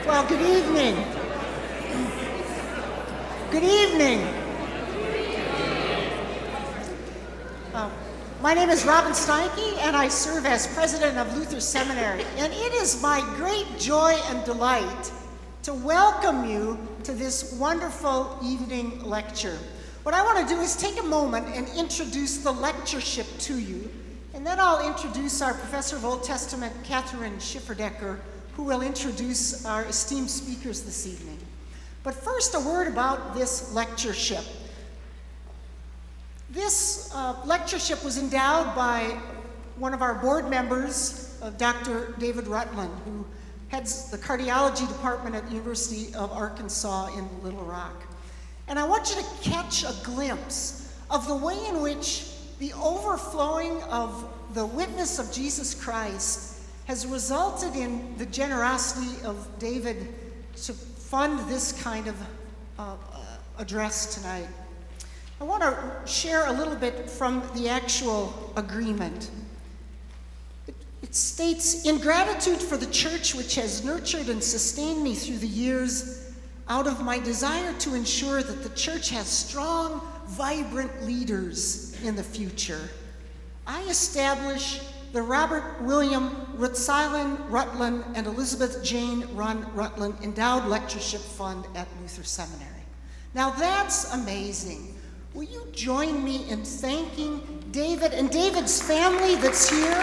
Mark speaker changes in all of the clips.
Speaker 1: Well, good evening. Good evening. My name is Robin Steinke, and I serve as president of Luther Seminary. And it is my great joy and delight to welcome you to this wonderful evening lecture. What I want to do is take a moment and introduce the lectureship to you, and then I'll introduce our professor of Old Testament, Catherine Schifferdecker, who will introduce our esteemed speakers this evening. But first, a word about this lectureship. This lectureship was endowed by one of our board members, Dr. David Rutlen, who heads the cardiology department at the University of Arkansas in Little Rock. And I want you to catch a glimpse of the way in which the overflowing of the witness of Jesus Christ has resulted in the generosity of David to fund this kind of address tonight. I want to share a little bit from the actual agreement. It states, "In gratitude for the church which has nurtured and sustained me through the years, out of my desire to ensure that the church has strong, vibrant leaders in the future, I establish the Robert William Ruotsalainen Rutlen and Elizabeth Jane Runn Rutlen Endowed Lectureship Fund at Luther Seminary." Now that's amazing. Will you join me in thanking David and David's family that's here?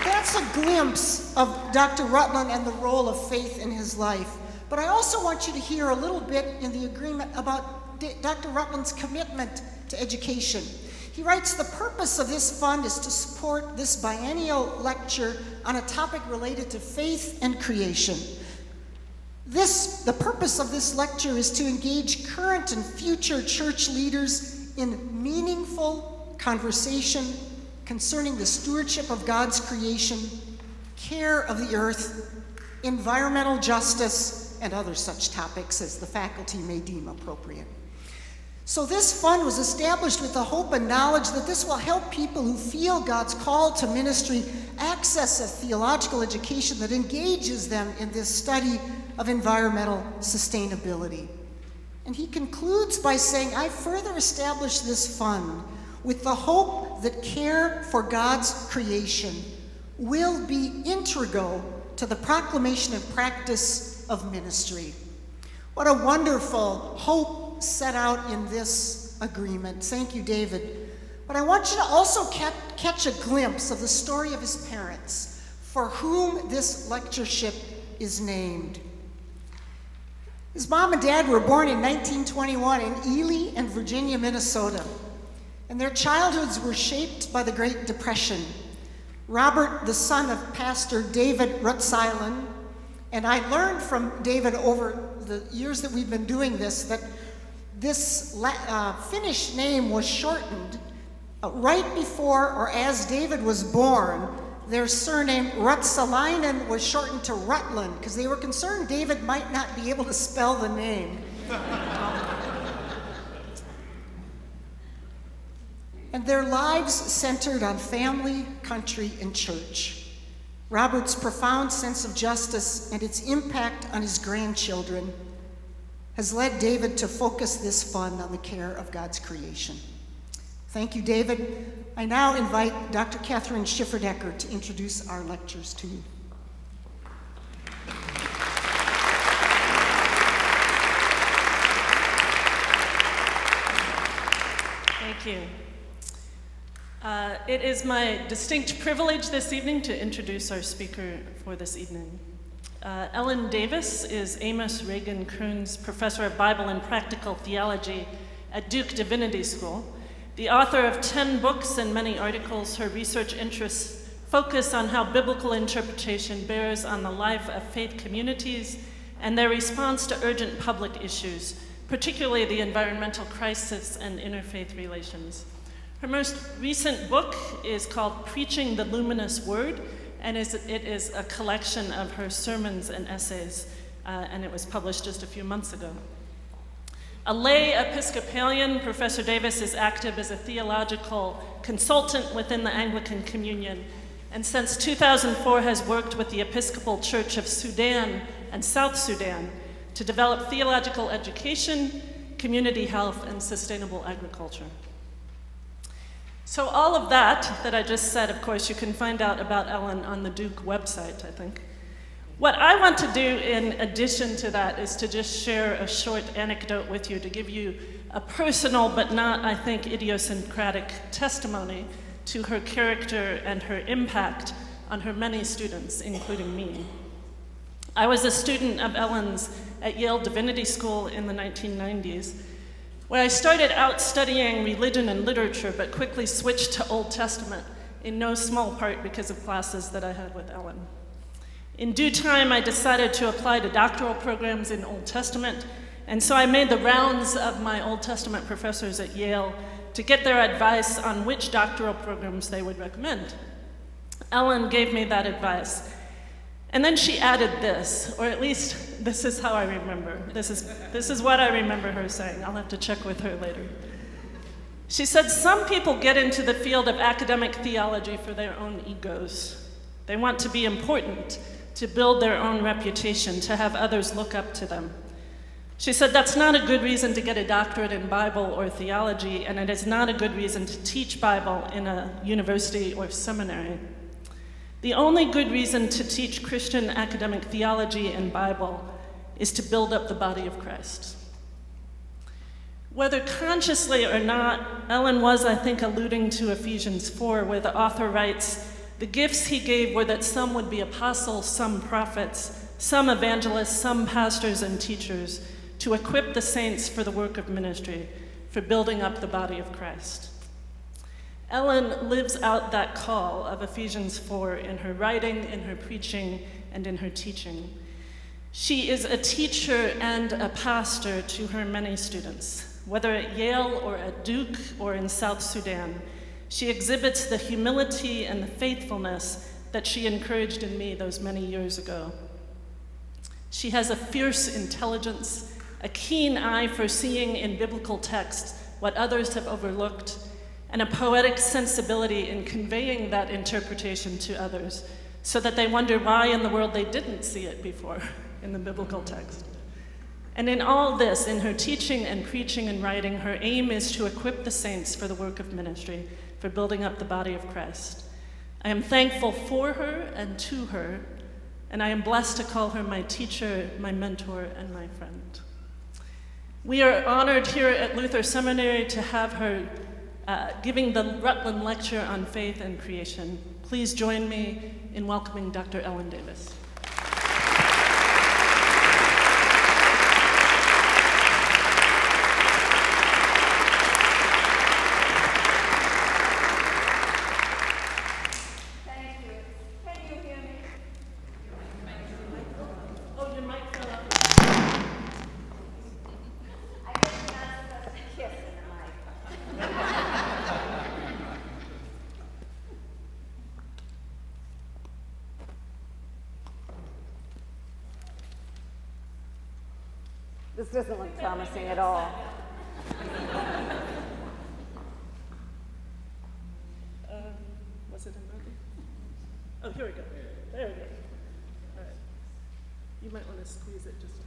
Speaker 1: That's a glimpse of Dr. Rutlen and the role of faith in his life. But I also want you to hear a little bit in the agreement about Dr. Rutlen's commitment to education. He writes, "The purpose of this fund is to support this biennial lecture on a topic related to faith and creation. The purpose of this lecture is to engage current and future church leaders in meaningful conversation concerning the stewardship of God's creation, care of the earth, environmental justice, and other such topics as the faculty may deem appropriate." So this fund was established with the hope and knowledge that this will help people who feel God's call to ministry access a theological education that engages them in this study of environmental sustainability. And he concludes by saying, "I further establish this fund with the hope that care for God's creation will be integral to the proclamation and practice of ministry." What a wonderful hope set out in this agreement. Thank you, David. But I want you to also catch a glimpse of the story of his parents, for whom this lectureship is named. His mom and dad were born in 1921 in Ely and Virginia, Minnesota, and their childhoods were shaped by the Great Depression. Robert, the son of Pastor David Ruotsalainen, and I learned from David over the years that we've been doing this, that this Finnish name was shortened right before or as David was born. Their surname Ruotsalainen was shortened to Rutlen because they were concerned David might not be able to spell the name. And their lives centered on family, country, and church. Robert's profound sense of justice and its impact on his grandchildren has led David to focus this fund on the care of God's creation. Thank you, David. I now invite Dr. Catherine Schifferdecker to introduce our lectures to you.
Speaker 2: Thank you. It is my distinct privilege this evening to introduce our speaker for this evening. Ellen Davis is Amos, Ragan, Kearns Professor of Bible and Practical Theology at Duke Divinity School. The author of 10 books and many articles, her research interests focus on how biblical interpretation bears on the life of faith communities and their response to urgent public issues, particularly the environmental crisis and interfaith relations. Her most recent book is called Preaching the Luminous Word, and it is a collection of her sermons and essays, and it was published just a few months ago. A lay Episcopalian, Professor Davis is active as a theological consultant within the Anglican Communion, and since 2004 has worked with the Episcopal Church of Sudan and South Sudan to develop theological education, community health, and sustainable agriculture. So all of that I just said, of course, you can find out about Ellen on the Duke website, I think. What I want to do in addition to that is to just share a short anecdote with you to give you a personal but not, I think, idiosyncratic testimony to her character and her impact on her many students, including me. I was a student of Ellen's at Yale Divinity School in the 1990s, where I started out studying religion and literature, but quickly switched to Old Testament, in no small part because of classes that I had with Ellen. In due time, I decided to apply to doctoral programs in Old Testament, and so I made the rounds of my Old Testament professors at Yale to get their advice on which doctoral programs they would recommend. Ellen gave me that advice. And then she added this, or at least this is how I remember. This is what I remember her saying. I'll have to check with her later. She said, some people get into the field of academic theology for their own egos. They want to be important, to build their own reputation, to have others look up to them. She said that's not a good reason to get a doctorate in Bible or theology, and it is not a good reason to teach Bible in a university or seminary. The only good reason to teach Christian academic theology and Bible is to build up the body of Christ. Whether consciously or not, Ellen was, I think, alluding to Ephesians 4, where the author writes, the gifts he gave were that some would be apostles, some prophets, some evangelists, some pastors and teachers, to equip the saints for the work of ministry, for building up the body of Christ. Ellen lives out that call of Ephesians 4 in her writing, in her preaching, and in her teaching. She is a teacher and a pastor to her many students, whether at Yale or at Duke or in South Sudan. She exhibits the humility and the faithfulness that she encouraged in me those many years ago. She has a fierce intelligence, a keen eye for seeing in biblical text what others have overlooked, and a poetic sensibility in conveying that interpretation to others so that they wonder why in the world they didn't see it before in the biblical text. And in all this, in her teaching and preaching and writing, her aim is to equip the saints for the work of ministry, for building up the body of Christ. I am thankful for her and to her, and I am blessed to call her my teacher, my mentor, and my friend. We are honored here at Luther Seminary to have her giving the Rutlen lecture on faith and creation. Please join me in welcoming Dr. Ellen Davis.
Speaker 3: This doesn't look promising at all.
Speaker 2: Was it in movie? Oh, here we go. There we go. All right. You might want to squeeze it just a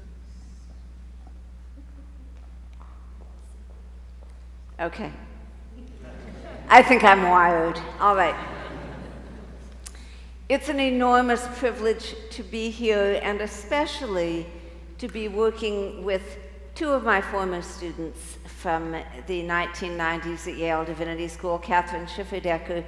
Speaker 2: bit.
Speaker 3: Okay. I think I'm wired. All right. It's an enormous privilege to be here, and especially to be working with two of my former students from the 1990s at Yale Divinity School, Catherine Schifferdecker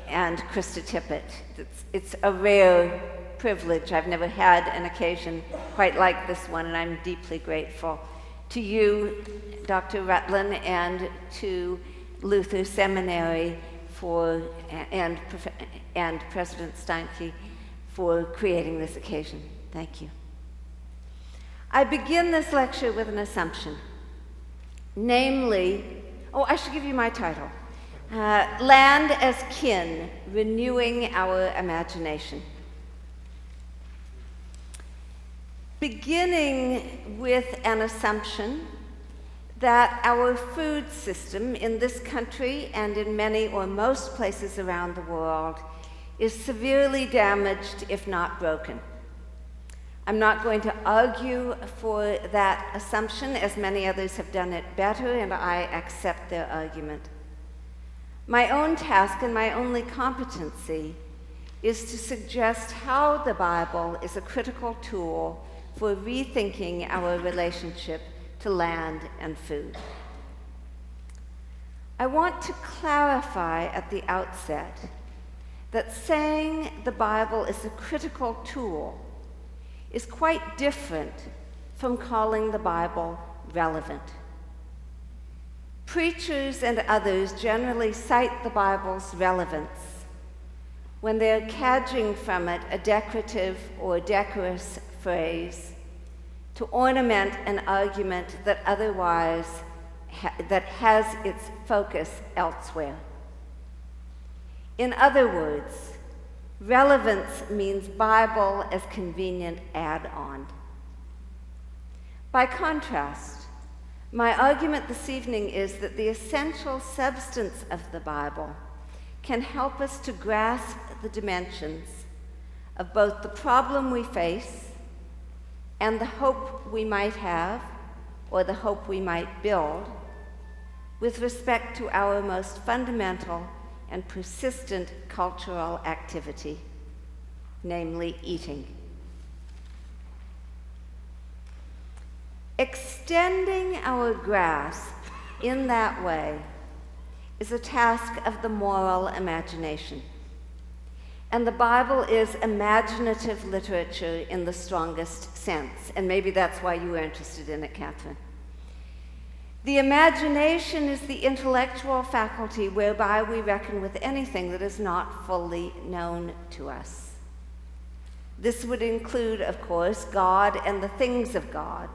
Speaker 3: and Krista Tippett. It's a rare privilege. I've never had an occasion quite like this one, and I'm deeply grateful to you, Dr. Rutlen, and to Luther Seminary and President Steinke for creating this occasion. Thank you. I begin this lecture with an assumption, namely, I should give you my title, Land as Kin, Renewing Our Imagination. Beginning with an assumption that our food system in this country and in many or most places around the world is severely damaged, if not broken. I'm not going to argue for that assumption, as many others have done it better, and I accept their argument. My own task and my only competency is to suggest how the Bible is a critical tool for rethinking our relationship to land and food. I want to clarify at the outset that saying the Bible is a critical tool is quite different from calling the Bible relevant. Preachers and others generally cite the Bible's relevance when they're cadging from it a decorative or decorous phrase to ornament an argument that otherwise that has its focus elsewhere. In other words, relevance means Bible as convenient add-on. By contrast, my argument this evening is that the essential substance of the Bible can help us to grasp the dimensions of both the problem we face and the hope we might have, or the hope we might build, with respect to our most fundamental and persistent cultural activity, namely eating. Extending our grasp in that way is a task of the moral imagination. And the Bible is imaginative literature in the strongest sense. And maybe that's why you were interested in it, Catherine. The imagination is the intellectual faculty whereby we reckon with anything that is not fully known to us. This would include, of course, God and the things of God,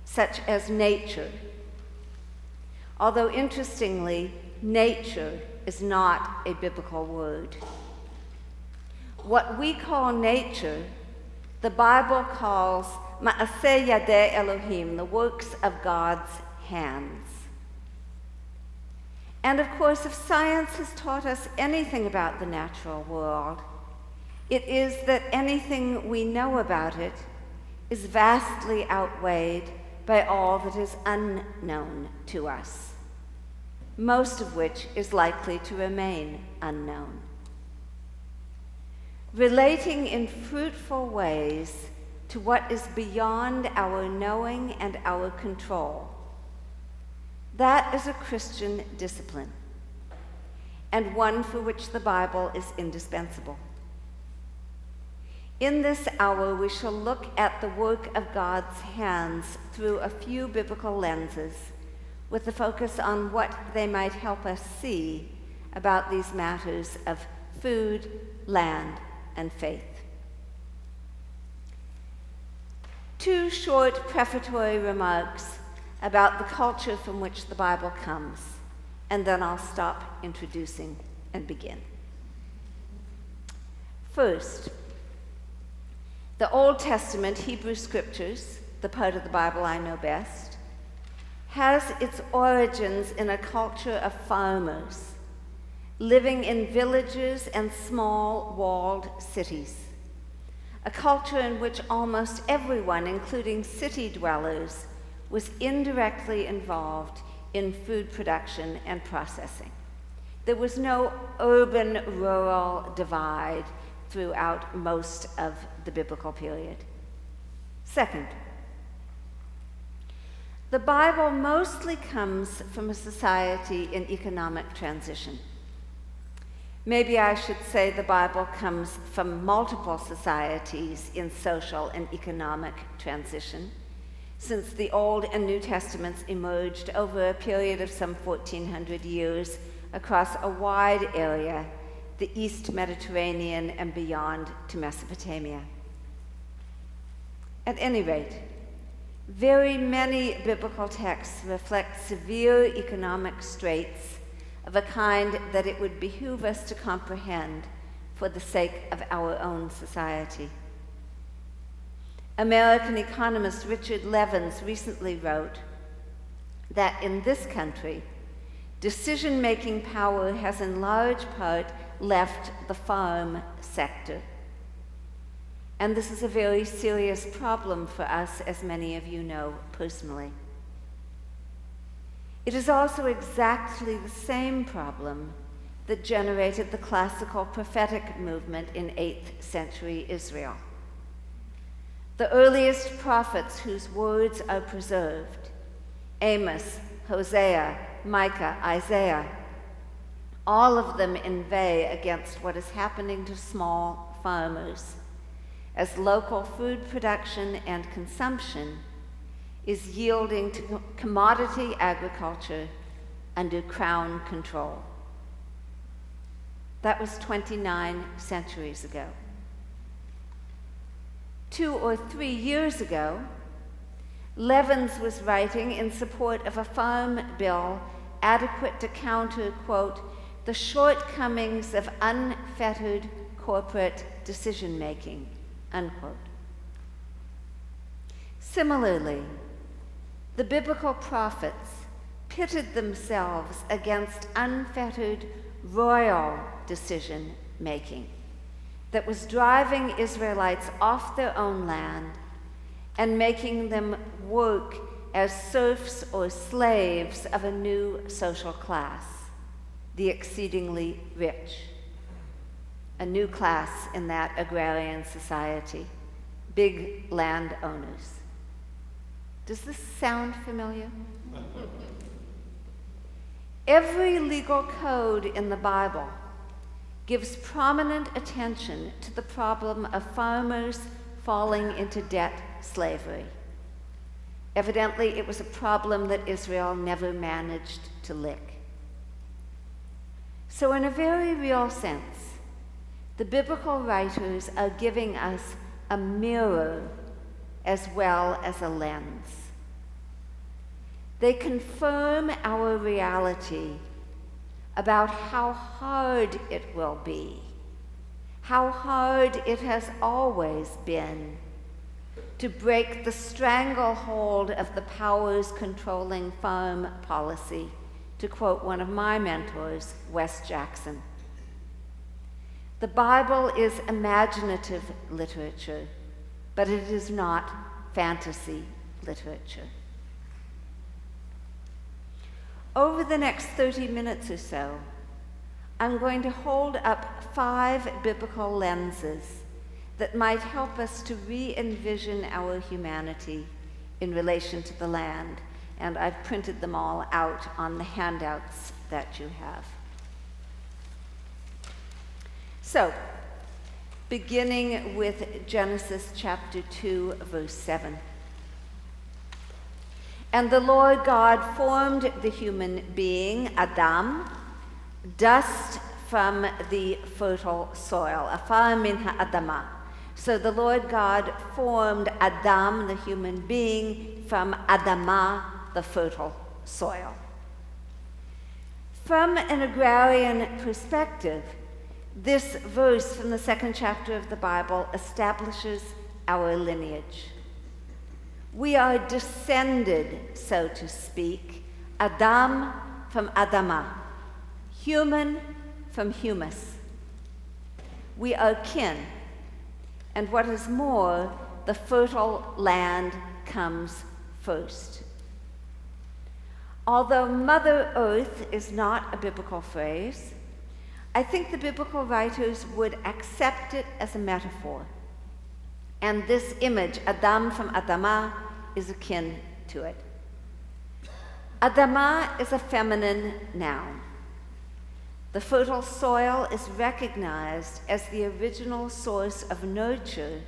Speaker 3: such as nature. Although, interestingly, nature is not a biblical word. What we call nature, the Bible calls ma'aseh yadei Elohim, the works of God's hands. And of course, if science has taught us anything about the natural world, it is that anything we know about it is vastly outweighed by all that is unknown to us, most of which is likely to remain unknown. Relating in fruitful ways to what is beyond our knowing and our control, that is a Christian discipline, and one for which the Bible is indispensable. In this hour, we shall look at the work of God's hands through a few biblical lenses, with the focus on what they might help us see about these matters of food, land, and faith. Two short prefatory remarks about the culture from which the Bible comes, and then I'll stop introducing and begin. First, the Old Testament Hebrew Scriptures, the part of the Bible I know best, has its origins in a culture of farmers living in villages and small walled cities, a culture in which almost everyone, including city dwellers, was indirectly involved in food production and processing. There was no urban-rural divide throughout most of the biblical period. Second, the Bible mostly comes from a society in economic transition. Maybe I should say the Bible comes from multiple societies in social and economic transition, since the Old and New Testaments emerged over a period of some 1,400 years across a wide area, the East Mediterranean and beyond to Mesopotamia. At any rate, very many biblical texts reflect severe economic straits of a kind that it would behoove us to comprehend for the sake of our own society. American economist Richard Levins recently wrote, that in this country, decision-making power has in large part left the farm sector. And this is a very serious problem for us, as many of you know personally. It is also exactly the same problem that generated the classical prophetic movement in 8th century Israel. The earliest prophets whose words are preserved, Amos, Hosea, Micah, Isaiah, all of them inveigh against what is happening to small farmers as local food production and consumption is yielding to commodity agriculture under crown control. That was 29 centuries ago. 2 or 3 years ago, Levins was writing in support of a farm bill adequate to counter, quote, the shortcomings of unfettered corporate decision-making, unquote. Similarly, the biblical prophets pitted themselves against unfettered royal decision-making that was driving Israelites off their own land and making them work as serfs or slaves of a new social class, the exceedingly rich. A new class in that agrarian society, big landowners. Does this sound familiar? Every legal code in the Bible gives prominent attention to the problem of farmers falling into debt slavery. Evidently, it was a problem that Israel never managed to lick. So in a very real sense, the biblical writers are giving us a mirror as well as a lens. They confirm our reality about how hard it will be, how hard it has always been to break the stranglehold of the powers controlling farm policy, to quote one of my mentors, Wes Jackson. The Bible is imaginative literature, but it is not fantasy literature. Over the next 30 minutes or so, I'm going to hold up 5 biblical lenses that might help us to re-envision our humanity in relation to the land, and I've printed them all out on the handouts that you have. So, beginning with Genesis chapter 2, verse 7. And the Lord God formed the human being, Adam, dust from the fertile soil, afar min ha'adama. So the Lord God formed Adam, the human being, from Adama, the fertile soil. From an agrarian perspective, this verse from the 2nd chapter of the Bible establishes our lineage. We are descended, so to speak, Adam from Adama, human from humus. We are kin, and what is more, the fertile land comes first. Although Mother Earth is not a biblical phrase, I think the biblical writers would accept it as a metaphor. And this image, Adam from Adama, is akin to it. Adama is a feminine noun. The fertile soil is recognized as the original source of nurture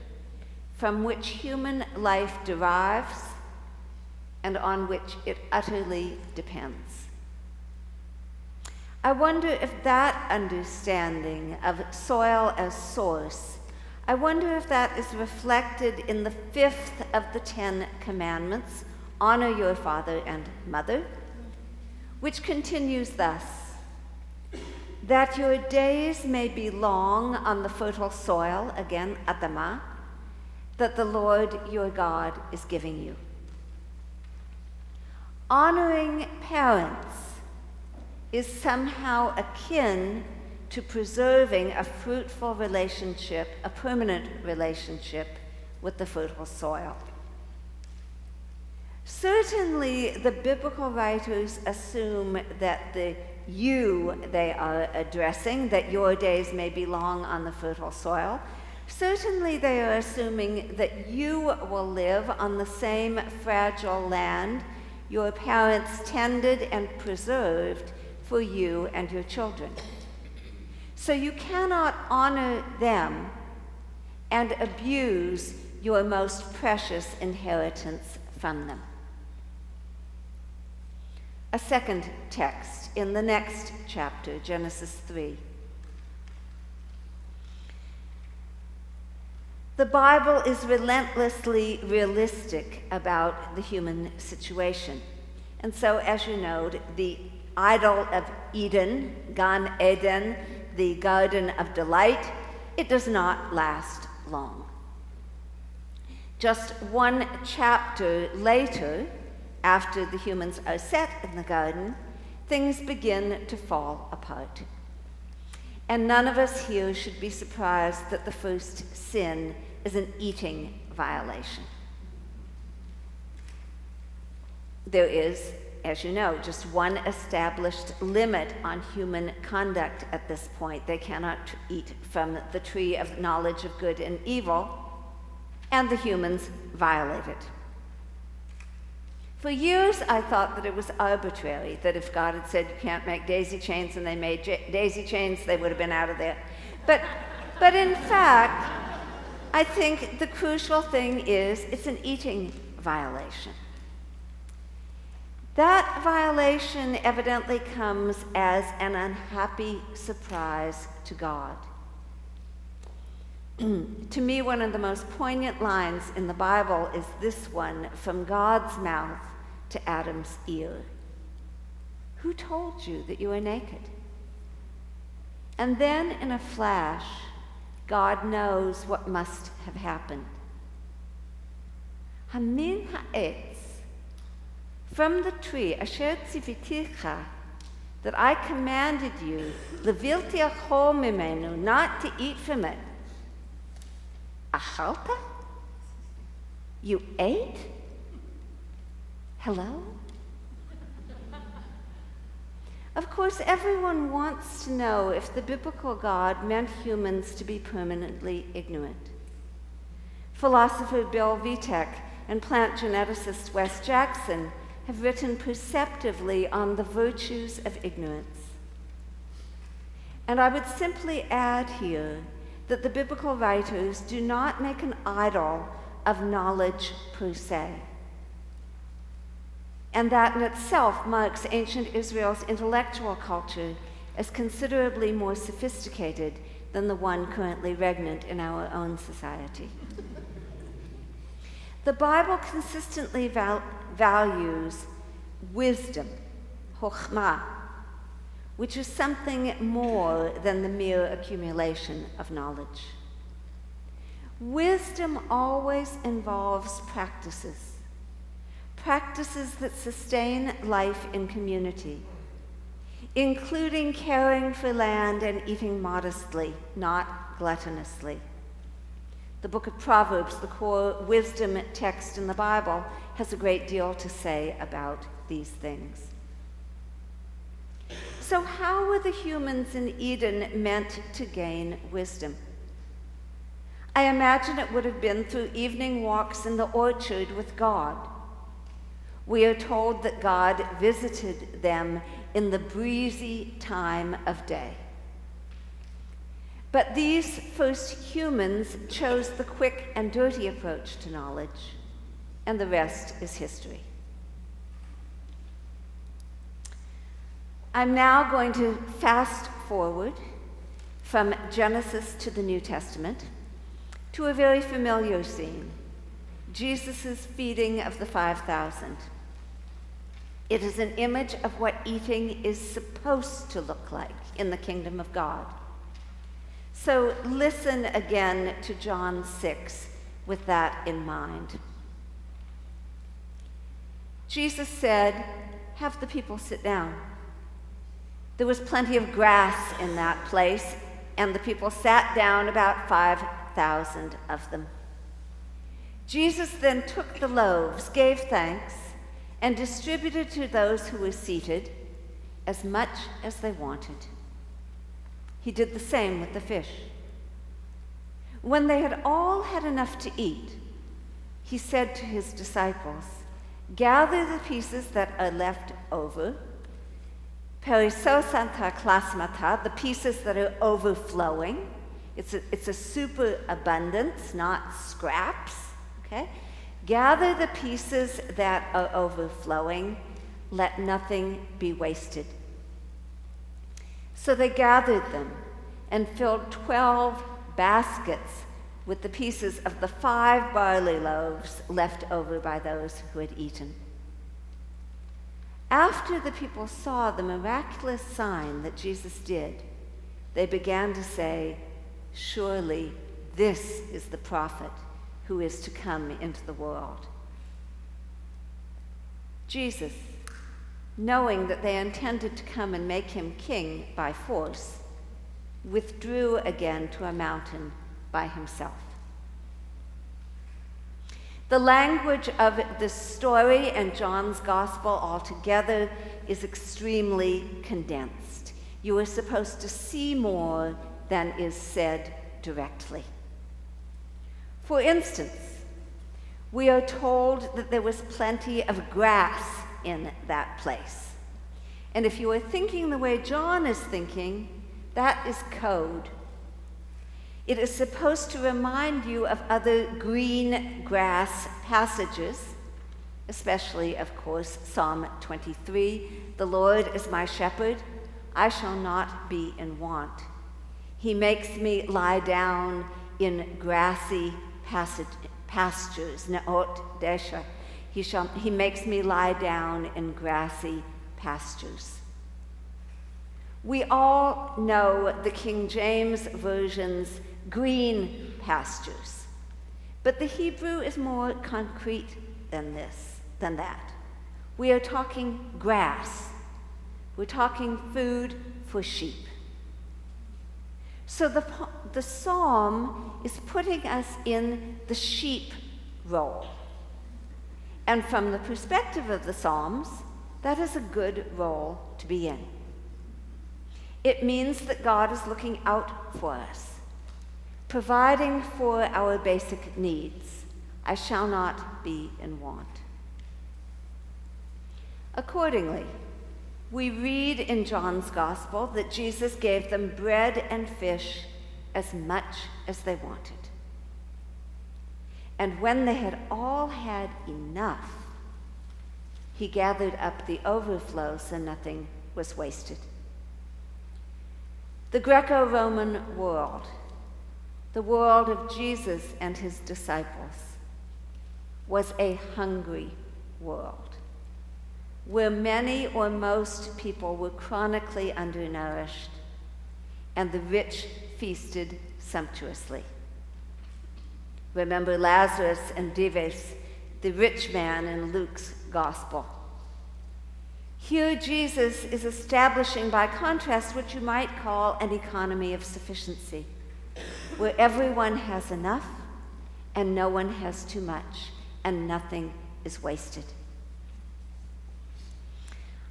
Speaker 3: from which human life derives and on which it utterly depends. I wonder if that understanding of soil as source, I wonder if that is reflected in the 5th of the 10 commandments, honor your father and mother, which continues thus, that your days may be long on the fertile soil, again, Adama, that the Lord your God is giving you. Honoring parents is somehow akin to preserving a fruitful relationship, a permanent relationship with the fertile soil. Certainly, the biblical writers assume that the you they are addressing, that your days may be long on the fertile soil. Certainly, they are assuming that you will live on the same fragile land your parents tended and preserved for you and your children. So you cannot honor them and abuse your most precious inheritance from them. A second text in the next chapter, Genesis 3. The Bible is relentlessly realistic about the human situation. And so, as you know, the idol of Eden, Gan Eden, the Garden of Delight, it does not last long. Just one chapter later, after the humans are set in the garden, things begin to fall apart. And none of us here should be surprised that the first sin is an eating violation. There is, as you know, just one established limit on human conduct at this point. They cannot eat from the tree of knowledge of good and evil, and the humans violate it. For years, I thought that it was arbitrary, that if God had said you can't make daisy chains and they made daisy chains, they would have been out of there. But in fact, I think the crucial thing is it's an eating violation. That violation evidently comes as an unhappy surprise to God. To me, one of the most poignant lines in the Bible is this one from God's mouth to Adam's ear. Who told you that you were naked? And then in a flash, God knows what must have happened. Hamin ha'etz, from the tree, asher tziviticha, that I commanded you, levilti achol mimenu, not to eat from it. Achalta? You ate? Hello? Of course, everyone wants to know if the biblical God meant humans to be permanently ignorant. Philosopher Bill Vitek and plant geneticist Wes Jackson have written perceptively on the virtues of ignorance. And I would simply add here that the biblical writers do not make an idol of knowledge per se. And that in itself marks ancient Israel's intellectual culture as considerably more sophisticated than the one currently regnant in our own society. The Bible consistently values wisdom, chokhmah, which is something more than the mere accumulation of knowledge. Wisdom always involves practices that sustain life in community, including caring for land and eating modestly, not gluttonously. The book of Proverbs, the core wisdom text in the Bible, has a great deal to say about these things. So how were the humans in Eden meant to gain wisdom? I imagine it would have been through evening walks in the orchard with God. We are told that God visited them in the breezy time of day. But these first humans chose the quick and dirty approach to knowledge, and the rest is history. I'm now going to fast forward from Genesis to the New Testament to a very familiar scene, Jesus' feeding of the 5,000. It is an image of what eating is supposed to look like in the kingdom of God. So listen again to John 6 with that in mind. Jesus said, "Have the people sit down." There was plenty of grass in that place, and the people sat down, about 5,000 of them. Jesus then took the loaves, gave thanks, and distributed to those who were seated as much as they wanted. He did the same with the fish. When they had all had enough to eat, he said to his disciples, "Gather the pieces that are left over, perisosanta klasmata, the pieces that are overflowing. It's a superabundance, not scraps, okay? Gather the pieces that are overflowing, let nothing be wasted." So they gathered them and filled 12 baskets with the pieces of the 5 barley loaves left over by those who had eaten. After the people saw the miraculous sign that Jesus did, they began to say, "Surely this is the prophet who is to come into the world." Jesus, knowing that they intended to come and make him king by force, withdrew again to a mountain by himself. The language of this story and John's gospel altogether is extremely condensed. You are supposed to see more than is said directly. For instance, we are told that there was plenty of grass in that place. And if you are thinking the way John is thinking, that is code. It is supposed to remind you of other green grass passages, especially, of course, Psalm 23, "The Lord is my shepherd, I shall not be in want. He makes me lie down in grassy pastures, Naot Desha. He makes me lie down in grassy pastures." We all know the King James Version's green pastures, but the Hebrew is more concrete than that. We are talking grass. We're talking food for sheep. So the psalm is putting us in the sheep role. And from the perspective of the Psalms, that is a good role to be in. It means that God is looking out for us, providing for our basic needs. I shall not be in want. Accordingly, we read in John's Gospel that Jesus gave them bread and fish as much as they wanted. And when they had all had enough, he gathered up the overflow so nothing was wasted. The Greco-Roman world, the world of Jesus and his disciples, was a hungry world, where many or most people were chronically undernourished, and the rich feasted sumptuously. Remember Lazarus and Dives, the rich man in Luke's gospel. Here Jesus is establishing, by contrast, what you might call an economy of sufficiency, where everyone has enough and no one has too much and nothing is wasted.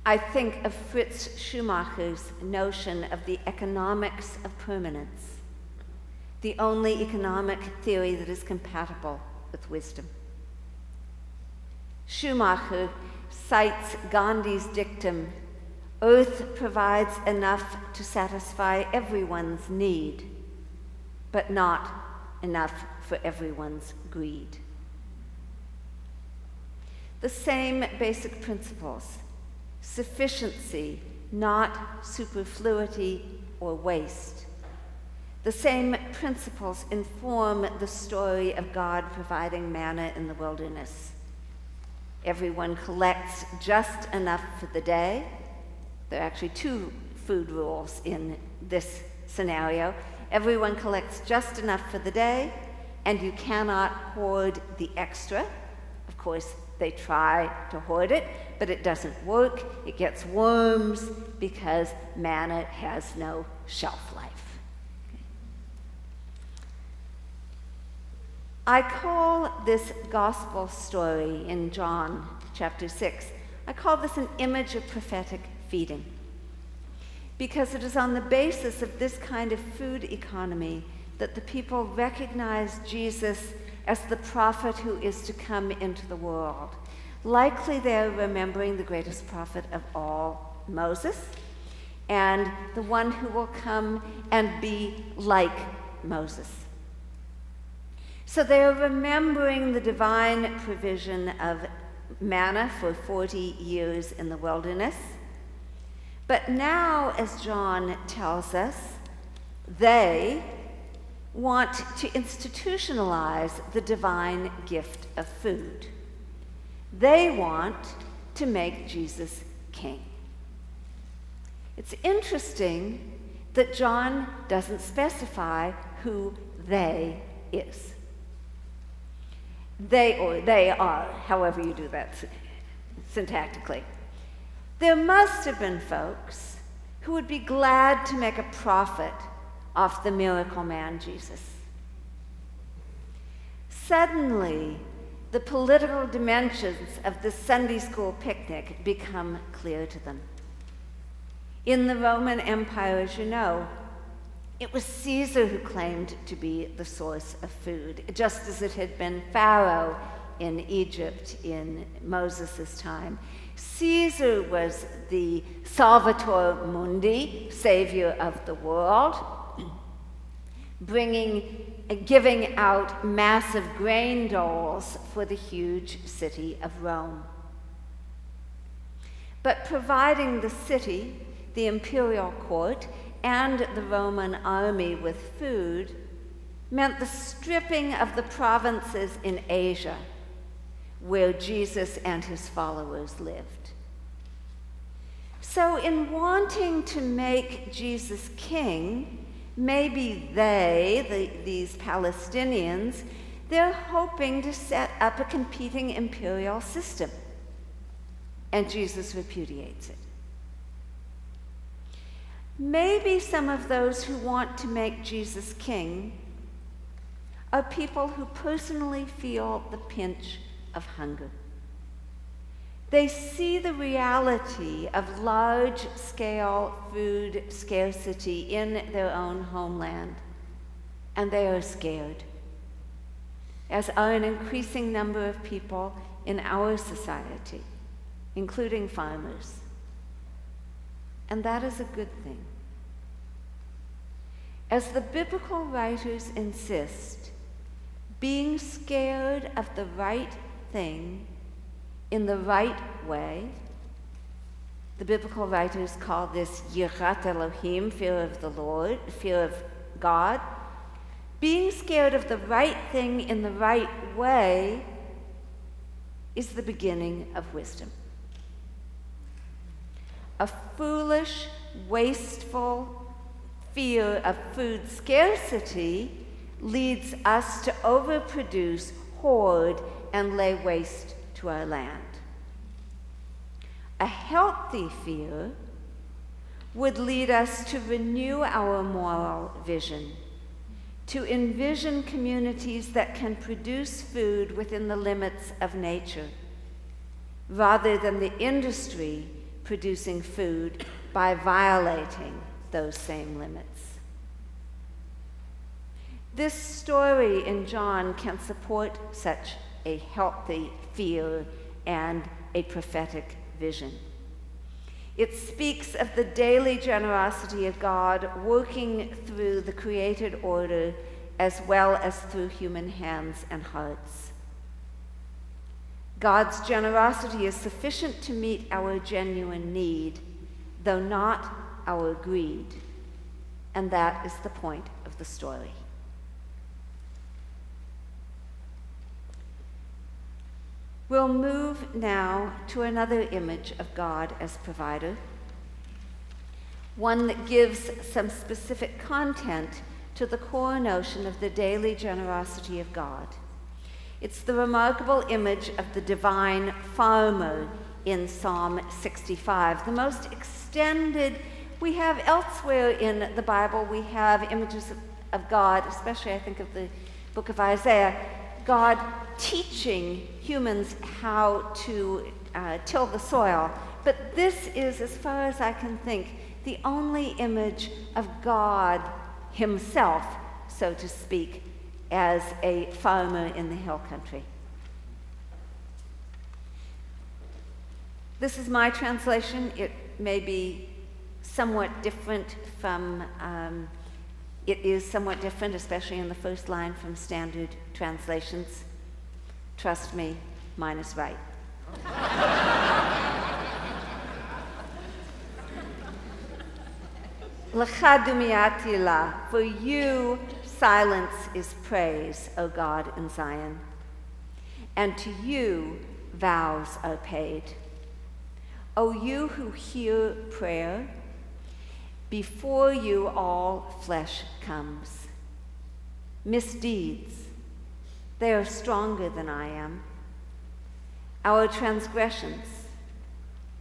Speaker 3: I think of Fritz Schumacher's notion of the economics of permanence, the only economic theory that is compatible with wisdom. Schumacher cites Gandhi's dictum, "Earth provides enough to satisfy everyone's need, but not enough for everyone's greed." The same basic principles, sufficiency, not superfluity or waste. The same principles inform the story of God providing manna in the wilderness. Everyone collects just enough for the day. There are actually 2 food rules in this scenario. Everyone collects just enough for the day, and you cannot hoard the extra. Of course, they try to hoard it, but it doesn't work. It gets worms because manna has no shelf life. I call this gospel story in John chapter 6, I call this an image of prophetic feeding, because it is on the basis of this kind of food economy that the people recognize Jesus as the prophet who is to come into the world. Likely they're remembering the greatest prophet of all, Moses, and the one who will come and be like Moses. So they're remembering the divine provision of manna for 40 years in the wilderness. But now, as John tells us, they want to institutionalize the divine gift of food. They want to make Jesus king. It's interesting that John doesn't specify who they is. They are, however you do that syntactically. There must have been folks who would be glad to make a profit off the miracle man Jesus. Suddenly, the political dimensions of the Sunday school picnic become clear to them. In the Roman Empire, as you know, it was Caesar who claimed to be the source of food, just as it had been Pharaoh in Egypt in Moses' time. Caesar was the Salvator Mundi, savior of the world, giving out massive grain doles for the huge city of Rome. But providing the city, the imperial court, and the Roman army with food meant the stripping of the provinces in Asia where Jesus and his followers lived. So in wanting to make Jesus king, maybe these Palestinians, they're hoping to set up a competing imperial system. And Jesus repudiates it. Maybe some of those who want to make Jesus king are people who personally feel the pinch of hunger. They see the reality of large-scale food scarcity in their own homeland, and they are scared, as are an increasing number of people in our society, including farmers. And that is a good thing. As the biblical writers insist, being scared of the right thing in the right way, the biblical writers call this yirat Elohim, fear of the Lord, fear of God. Being scared of the right thing in the right way is the beginning of wisdom. A foolish, wasteful fear of food scarcity leads us to overproduce, hoard, and lay waste to our land. A healthy fear would lead us to renew our moral vision, to envision communities that can produce food within the limits of nature, rather than the industry producing food by violating those same limits. This story in John can support such a healthy fear and a prophetic vision. It speaks of the daily generosity of God working through the created order as well as through human hands and hearts. God's generosity is sufficient to meet our genuine need, though not our greed. And that is the point of the story. We'll move now to another image of God as provider, one that gives some specific content to the core notion of the daily generosity of God. It's the remarkable image of the divine farmer in Psalm 65. The most extended, we have elsewhere in the Bible, we have images of God, especially I think of the book of Isaiah, God teaching humans how to till the soil. But this is, as far as I can think, the only image of God himself, so to speak, as a farmer in the hill country. This is my translation. It may be somewhat different from, it is somewhat different, especially in the first line from standard translations. Trust me, mine is right. Lecha dumiati la, for you silence is praise, O God in Zion, and to you vows are paid. O you who hear prayer, before you all flesh comes. Misdeeds, they are stronger than I am. Our transgressions,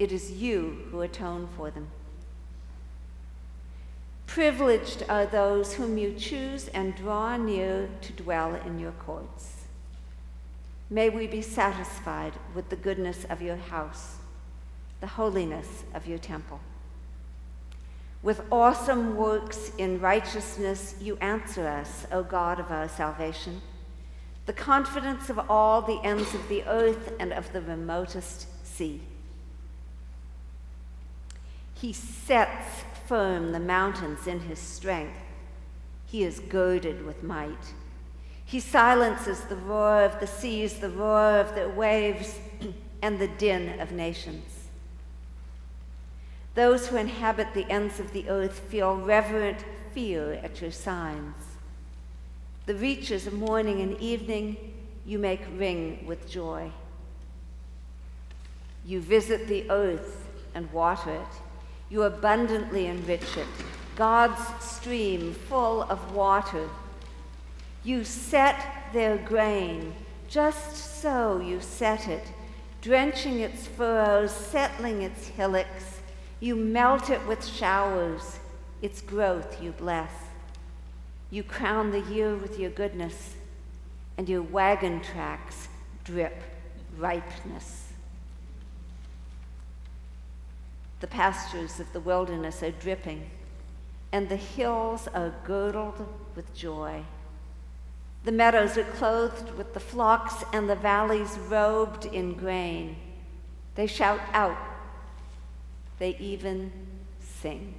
Speaker 3: it is you who atone for them. Privileged are those whom you choose and draw near to dwell in your courts. May we be satisfied with the goodness of your house, the holiness of your temple. With awesome works in righteousness, you answer us, O God of our salvation, the confidence of all the ends of the earth and of the remotest sea. He sets firm the mountains in his strength. He is girded with might. He silences the roar of the seas, the roar of the waves, and the din of nations. Those who inhabit the ends of the earth feel reverent fear at your signs. The reaches of morning and evening you make ring with joy. You visit the earth and water it. You abundantly enrich it, God's stream full of water. You set their grain, just so you set it, drenching its furrows, settling its hillocks. You melt it with showers, its growth you bless. You crown the year with your goodness, and your wagon tracks drip ripeness. The pastures of the wilderness are dripping, and the hills are girdled with joy. The meadows are clothed with the flocks, and the valleys robed in grain. They shout out. They even sing.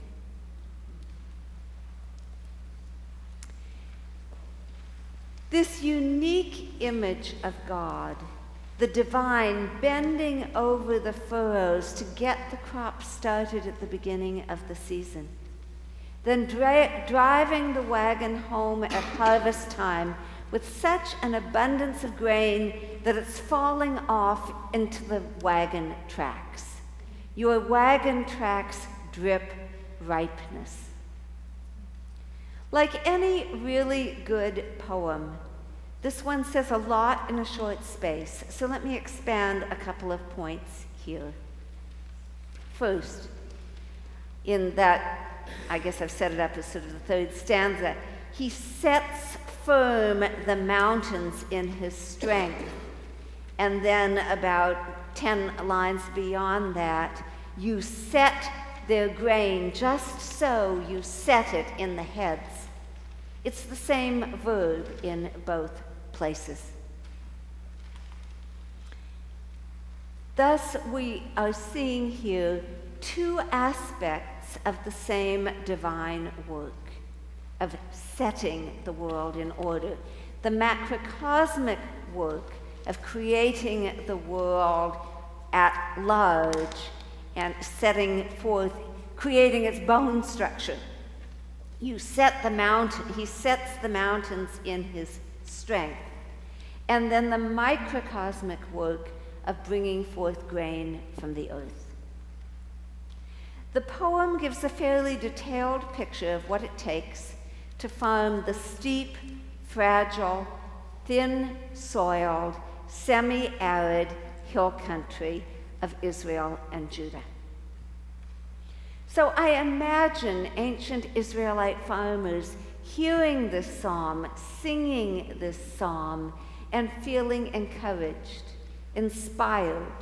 Speaker 3: This unique image of God, the divine bending over the furrows to get the crop started at the beginning of the season, then driving the wagon home at harvest time with such an abundance of grain that it's falling off into the wagon tracks. Your wagon tracks drip ripeness. Like any really good poem, this one says a lot in a short space, so let me expand a couple of points here. First, in that, I guess I've set it up as sort of the third stanza, he sets firm the mountains in his strength. And then about 10 lines beyond that, you set their grain just so you set it in the heads. It's the same verb in both places. Thus, we are seeing here two aspects of the same divine work, of setting the world in order. The macrocosmic work of creating the world at large and setting forth, creating its bone structure. He sets the mountains in his strength. And then the microcosmic work of bringing forth grain from the earth. The poem gives a fairly detailed picture of what it takes to farm the steep, fragile, thin-soiled, semi-arid hill country of Israel and Judah. So I imagine ancient Israelite farmers hearing this psalm, singing this psalm, and feeling encouraged, inspired,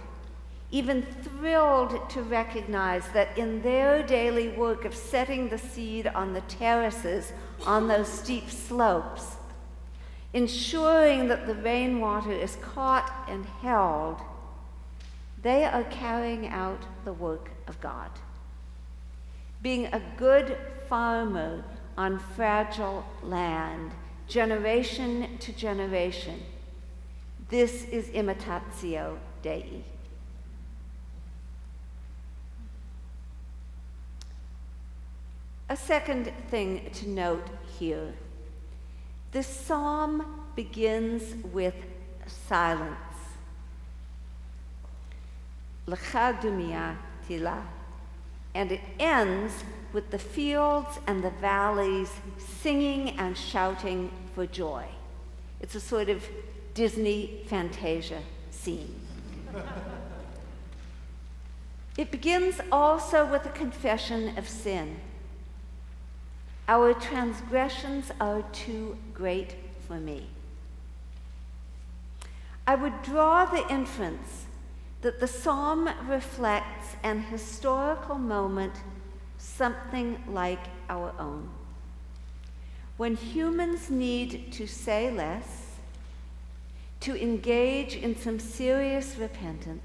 Speaker 3: even thrilled to recognize that in their daily work of setting the seed on the terraces, on those steep slopes, ensuring that the rainwater is caught and held, they are carrying out the work of God. Being a good farmer on fragile land, generation to generation, this is imitatio Dei. A second thing to note here. This psalm begins with silence. L'cha dumia tila. And it ends with the fields and the valleys singing and shouting for joy. It's a sort of Disney Fantasia scene. It begins also with a confession of sin. Our transgressions are too great for me. I would draw the inference that the psalm reflects an historical moment something like our own, when humans need to say less, to engage in some serious repentance,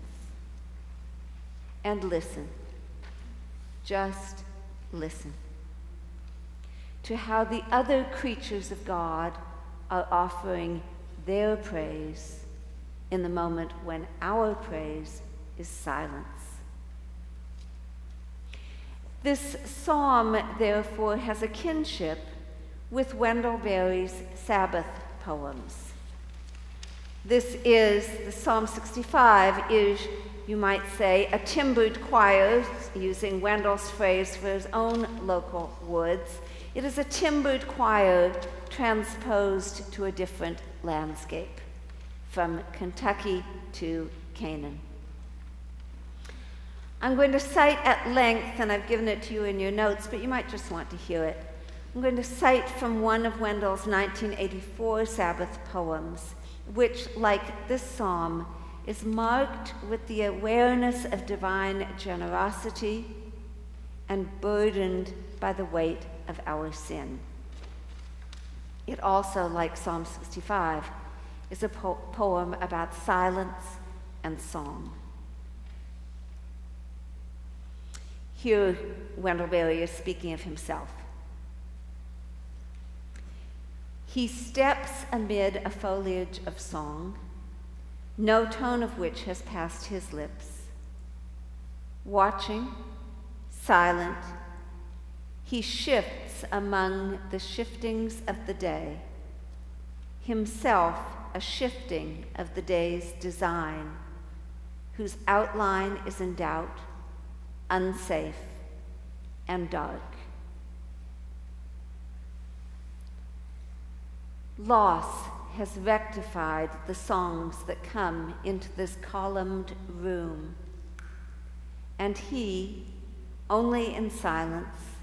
Speaker 3: and listen, just listen, to how the other creatures of God are offering their praise in the moment when our praise is silence. This psalm, therefore, has a kinship with Wendell Berry's Sabbath poems. This is, the Psalm 65 is, you might say, a timbered choir, using Wendell's phrase for his own local woods. It is a timbered choir transposed to a different landscape, from Kentucky to Canaan. I'm going to cite at length, and I've given it to you in your notes, but you might just want to hear it. I'm going to cite from one of Wendell's 1984 Sabbath poems, which, like this psalm, is marked with the awareness of divine generosity and burdened by the weight of our sin. It also, like Psalm 65, is a poem about silence and song. Here, Wendell Berry is speaking of himself. He steps amid a foliage of song, no tone of which has passed his lips. Watching, silent, he shifts among the shiftings of the day, himself a shifting of the day's design, whose outline is in doubt, unsafe, and dark. Loss has rectified the songs that come into this columned room, and he, only in silence,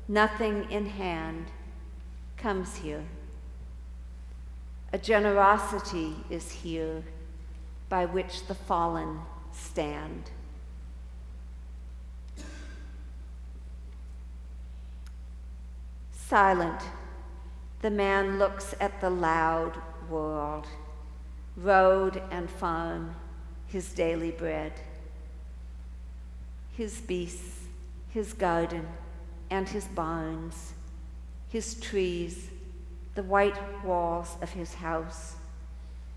Speaker 3: nothing in hand, comes here. A generosity is here by which the fallen stand. Silent, the man looks at the loud world, road and farm, his daily bread, his beasts, his garden, and his barns, his trees, the white walls of his house,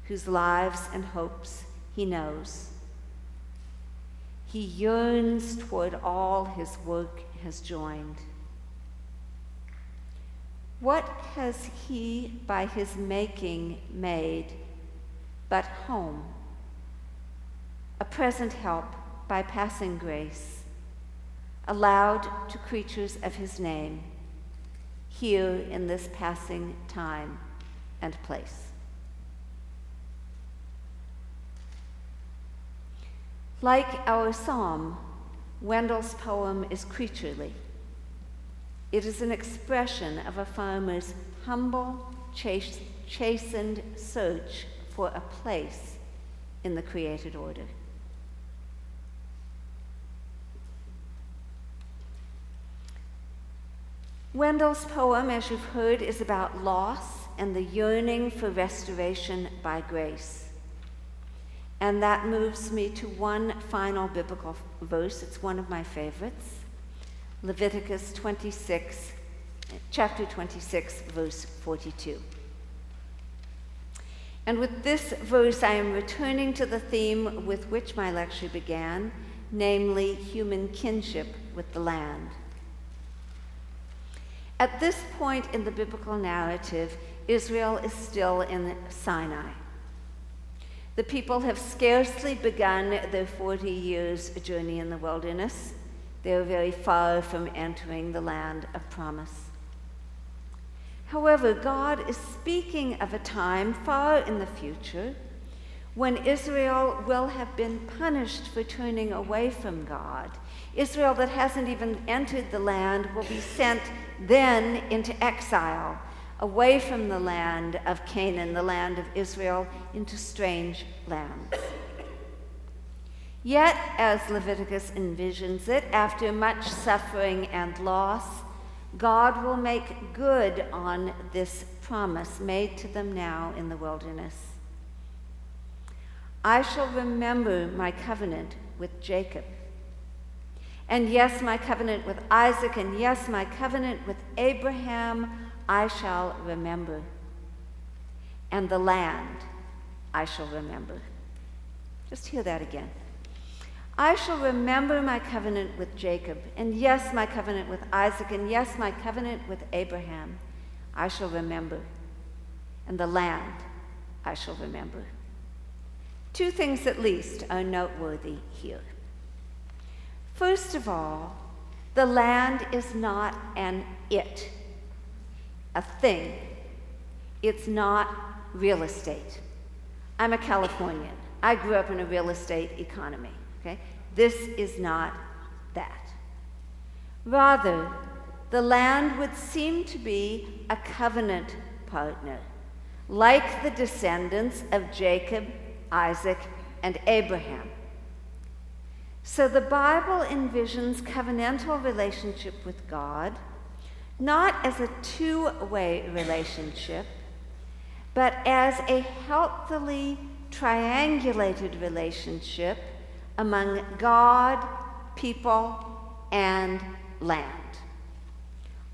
Speaker 3: whose lives and hopes he knows. He yearns toward all his work has joined. What has he by his making made but home, a present help by passing grace, allowed to creatures of his name, here in this passing time and place? Like our psalm, Wendell's poem is creaturely. It is an expression of a farmer's humble, chastened search for a place in the created order. Wendell's poem, as you've heard, is about loss and the yearning for restoration by grace. And that moves me to one final biblical verse. It's one of my favorites. Leviticus 26, chapter 26, verse 42. And with this verse, I am returning to the theme with which my lecture began, namely human kinship with the land. At this point in the biblical narrative, Israel is still in Sinai. The people have scarcely begun their 40 years journey in the wilderness. They are very far from entering the land of promise. However, God is speaking of a time far in the future when Israel will have been punished for turning away from God. Israel that hasn't even entered the land will be sent then into exile, away from the land of Canaan, the land of Israel, into strange lands. Yet, as Leviticus envisions it, after much suffering and loss, God will make good on this promise made to them now in the wilderness. I shall remember my covenant with Jacob, and yes, my covenant with Isaac, and yes, my covenant with Abraham I shall remember, and the land I shall remember. Just hear that again. I shall remember my covenant with Jacob, and yes, my covenant with Isaac, and yes, my covenant with Abraham I shall remember, and the land I shall remember. Two things at least are noteworthy here. First of all, the land is not an it, a thing. It's not real estate. I'm a Californian. I grew up in a real estate economy. Okay? This is not that. Rather, the land would seem to be a covenant partner, like the descendants of Jacob, Isaac, and Abraham. So the Bible envisions covenantal relationship with God not as a two-way relationship, but as a healthily triangulated relationship among God, people, and land.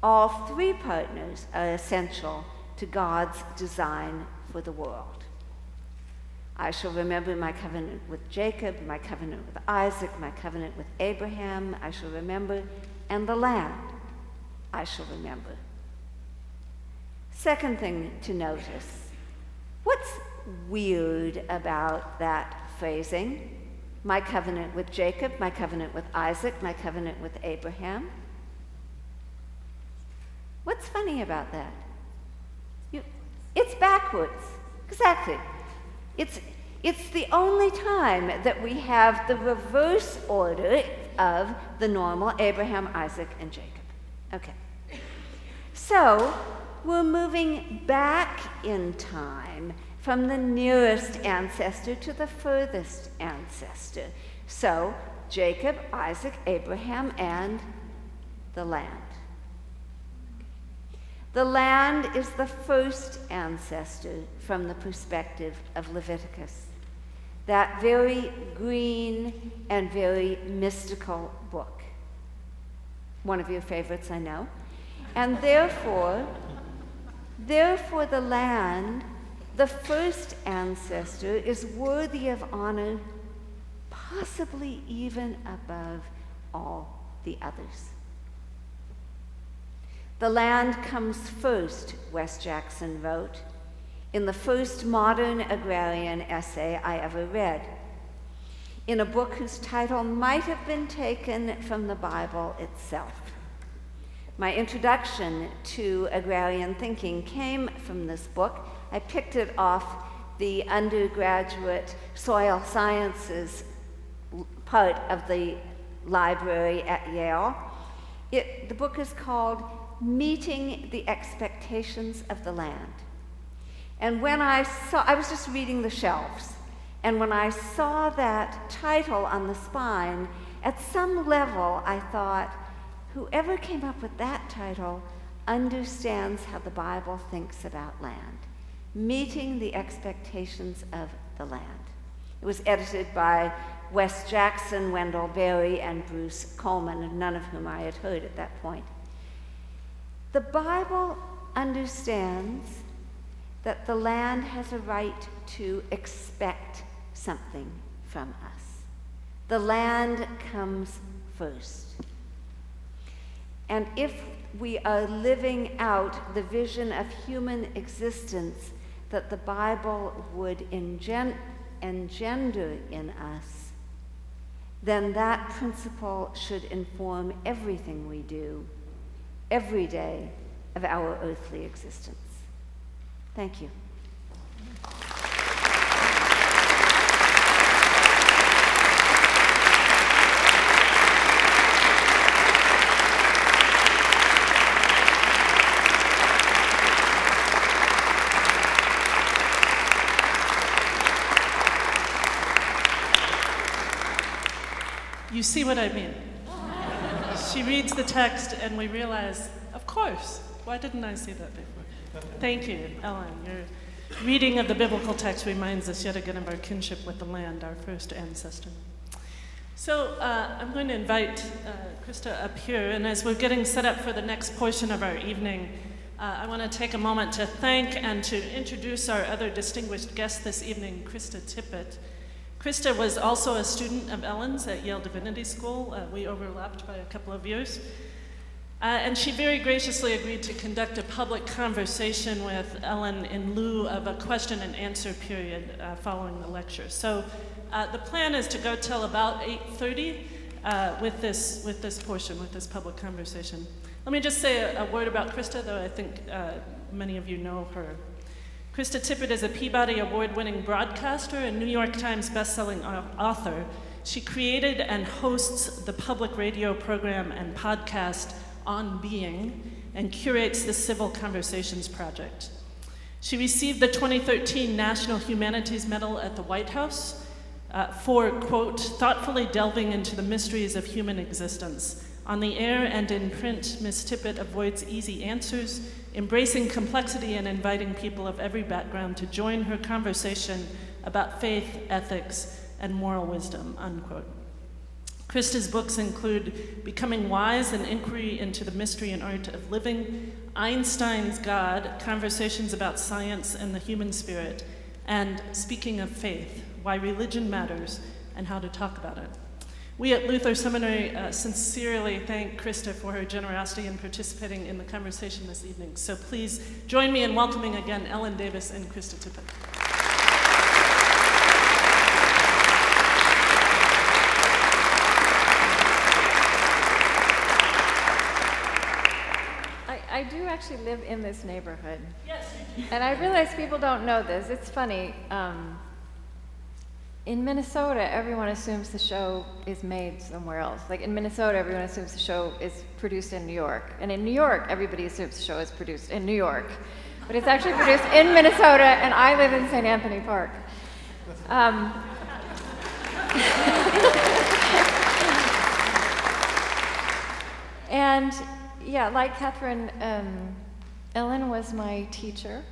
Speaker 3: All three partners are essential to God's design for the world. I shall remember my covenant with Jacob, my covenant with Isaac, my covenant with Abraham, I shall remember, and the land I shall remember. Second thing to notice, what's weird about that phrasing? My covenant with Jacob, my covenant with Isaac, my covenant with Abraham. What's funny about that? It's backwards. Exactly. It's the only time that we have the reverse order of the normal Abraham, Isaac, and Jacob. Okay. So we're moving back in time from the nearest ancestor to the furthest ancestor. So Jacob, Isaac, Abraham, and the land. The land is the first ancestor from the perspective of Leviticus, that very green and very mystical book. One of your favorites, I know. And therefore the land, the first ancestor, is worthy of honor, possibly even above all the others. The land comes first, Wes Jackson wrote, in the first modern agrarian essay I ever read, in a book whose title might have been taken from the Bible itself. My introduction to agrarian thinking came from this book. I picked it off the undergraduate soil sciences part of the library at Yale. The book is called Meeting the Expectations of the Land. And when I was just reading the shelves, and when I saw that title on the spine, at some level I thought, whoever came up with that title understands how the Bible thinks about land. Meeting the Expectations of the Land. It was edited by Wes Jackson, Wendell Berry, and Bruce Coleman, none of whom I had heard at that point. The Bible understands that the land has a right to expect something from us. The land comes first. And if we are living out the vision of human existence that the Bible would engender in us, then that principle should inform everything we do every day of our earthly existence. Thank you.
Speaker 2: You see what I mean? She reads the text and we realize, of course, why didn't I see that before? Thank you, Ellen. Your reading of the biblical text reminds us yet again of our kinship with the land, our first ancestor. So I'm going to invite Krista up here, and as we're getting set up for the next portion of our evening, I want to take a moment to thank and to introduce our other distinguished guest this evening, Krista Tippett. Krista was also a student of Ellen's at Yale Divinity School. We overlapped by a couple of years. And she very graciously agreed to conduct a public conversation with Ellen in lieu of a question and answer period following the lecture. So the plan is to go till about 8:30 with this portion, with this public conversation. Let me just say a word about Krista, though I think many of you know her. Krista Tippett is a Peabody Award-winning broadcaster and New York Times bestselling author. She created and hosts the public radio program and podcast On Being and curates the Civil Conversations Project. She received the 2013 National Humanities Medal at the White House for, quote, thoughtfully delving into the mysteries of human existence. On the air and in print, Ms. Tippett avoids easy answers, embracing complexity and inviting people of every background to join her conversation about faith, ethics, and moral wisdom, unquote. Krista's books include Becoming Wise, an inquiry into the mystery and art of living, Einstein's God, conversations about science and the human spirit, and Speaking of Faith, Why Religion Matters and How to Talk About It. We at Luther Seminary sincerely thank Krista for her generosity in participating in the conversation this evening. So please join me in welcoming again Ellen Davis and Krista Tippett.
Speaker 4: I do actually live in this neighborhood.
Speaker 2: Yes, you do.
Speaker 4: And I realize people don't know this. It's funny. In Minnesota, everyone assumes the show is made somewhere else. Like in Minnesota, everyone assumes the show is produced in New York. And in New York, everybody assumes the show is produced in New York. But it's actually produced in Minnesota, and I live in St. Anthony Park. And yeah, like Catherine, Ellen was my teacher.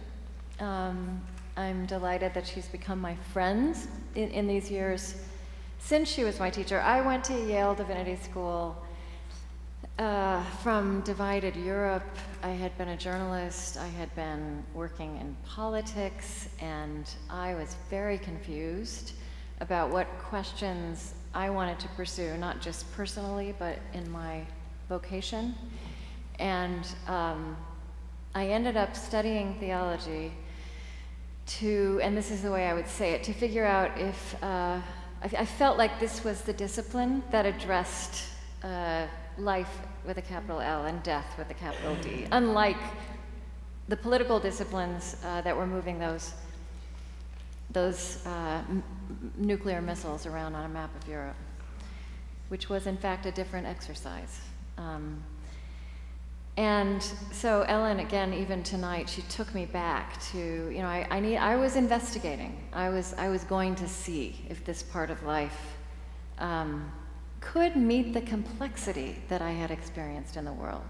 Speaker 4: I'm delighted that she's become my friend in these years since she was my teacher. I went to Yale Divinity School from divided Europe. I had been a journalist. I had been working in politics, and I was very confused about what questions I wanted to pursue, not just personally, but in my vocation. And I ended up studying theology and this is the way I would say it, to figure out if, I felt like this was the discipline that addressed life with a capital L and death with a capital D, unlike the political disciplines that were moving those nuclear missiles around on a map of Europe. which was in fact a different exercise. And so Ellen, again, even tonight, she took me back to, I was investigating. I was going to see if this part of life could meet the complexity that I had experienced in the world.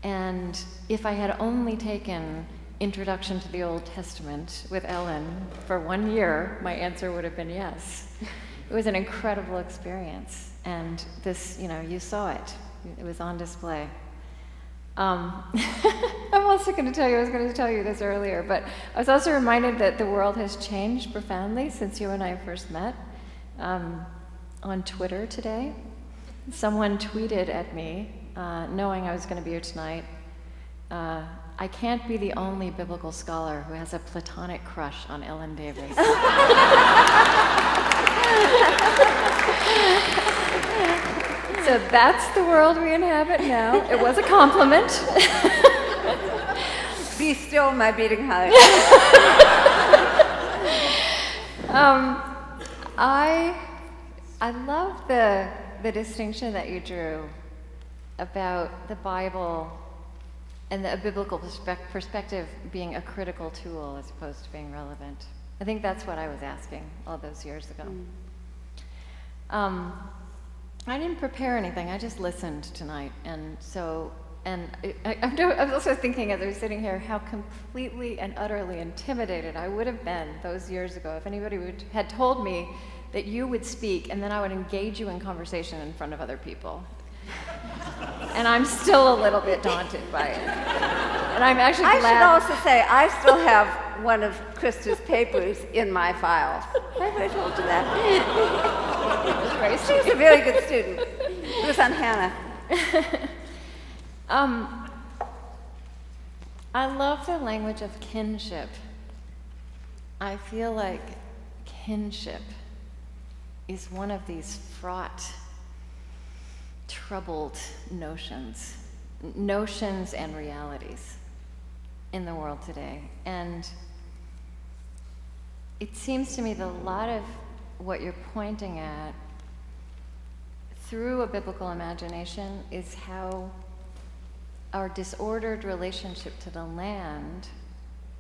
Speaker 4: And if I had only taken Introduction to the Old Testament with Ellen for 1 year, my answer would have been yes. It was an incredible experience. And this, you saw it. It was on display. I'm also going to tell you, I was going to tell you this earlier, but I was also reminded that the world has changed profoundly since you and I first met. On Twitter today, someone tweeted at me, knowing I was going to be here tonight, I can't be the only biblical scholar who has a platonic crush on Ellen Davis. So that's the world we inhabit now. It was a compliment.
Speaker 3: Be still, my beating heart.
Speaker 4: I love the distinction that you drew about the Bible and a biblical perspective being a critical tool as opposed to being relevant. I think that's what I was asking all those years ago. I didn't prepare anything. I just listened tonight, I was also thinking as I was sitting here how completely and utterly intimidated I would have been those years ago if anybody had told me that you would speak and then I would engage you in conversation in front of other people. And I'm still a little bit daunted by it. And I'm actually glad.
Speaker 3: I should also say, I still have one of Krista's papers in my files. Have I told you that? She was a very good student. It was on Hannah.
Speaker 4: I love the language of kinship. I feel like kinship is one of these fraught, troubled notions and realities in the world today. And it seems to me that a lot of what you're pointing at through a biblical imagination is how our disordered relationship to the land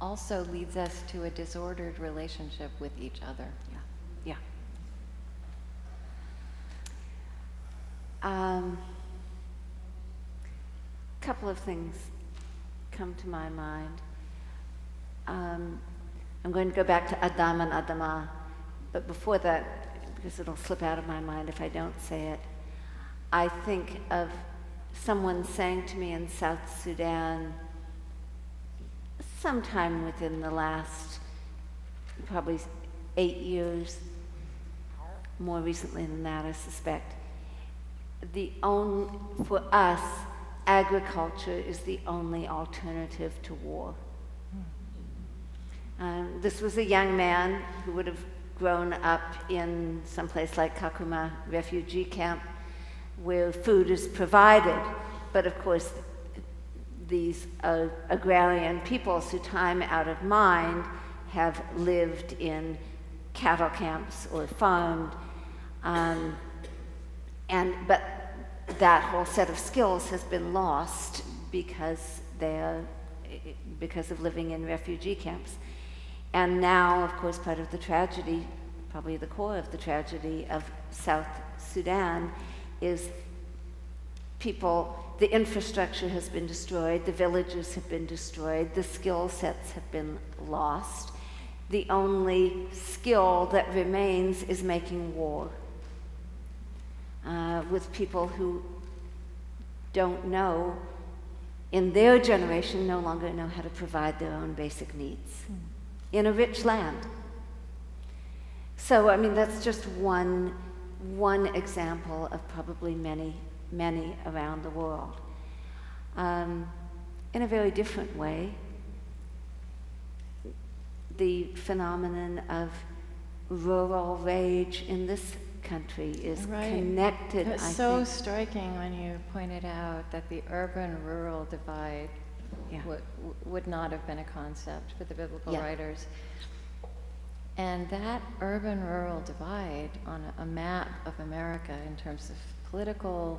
Speaker 4: also leads us to a disordered relationship with each other.
Speaker 3: Yeah. Couple of things come to my mind. I'm going to go back to Adam and Adama, but before that, because it'll slip out of my mind if I don't say it, I think of someone saying to me in South Sudan sometime within the last probably 8 years, more recently than that, I suspect, for us, agriculture is the only alternative to war. This was a young man who would have grown up in some place like Kakuma refugee camp where food is provided, but of course these agrarian peoples who time out of mind have lived in cattle camps or farmed, but that whole set of skills has been lost because of living in refugee camps. And now, of course, part of the tragedy, probably the core of the tragedy of South Sudan is the infrastructure has been destroyed, the villages have been destroyed, the skill sets have been lost. The only skill that remains is making war with people who don't know, in their generation, no longer know how to provide their own basic needs in a rich land. So, I mean, that's just one example of probably many, many around the world. In a very different way, the phenomenon of rural rage in this country is connected.
Speaker 4: It's so striking when you pointed out that the urban-rural divide would not have been a concept for the biblical writers. And that urban-rural divide on a map of America in terms of political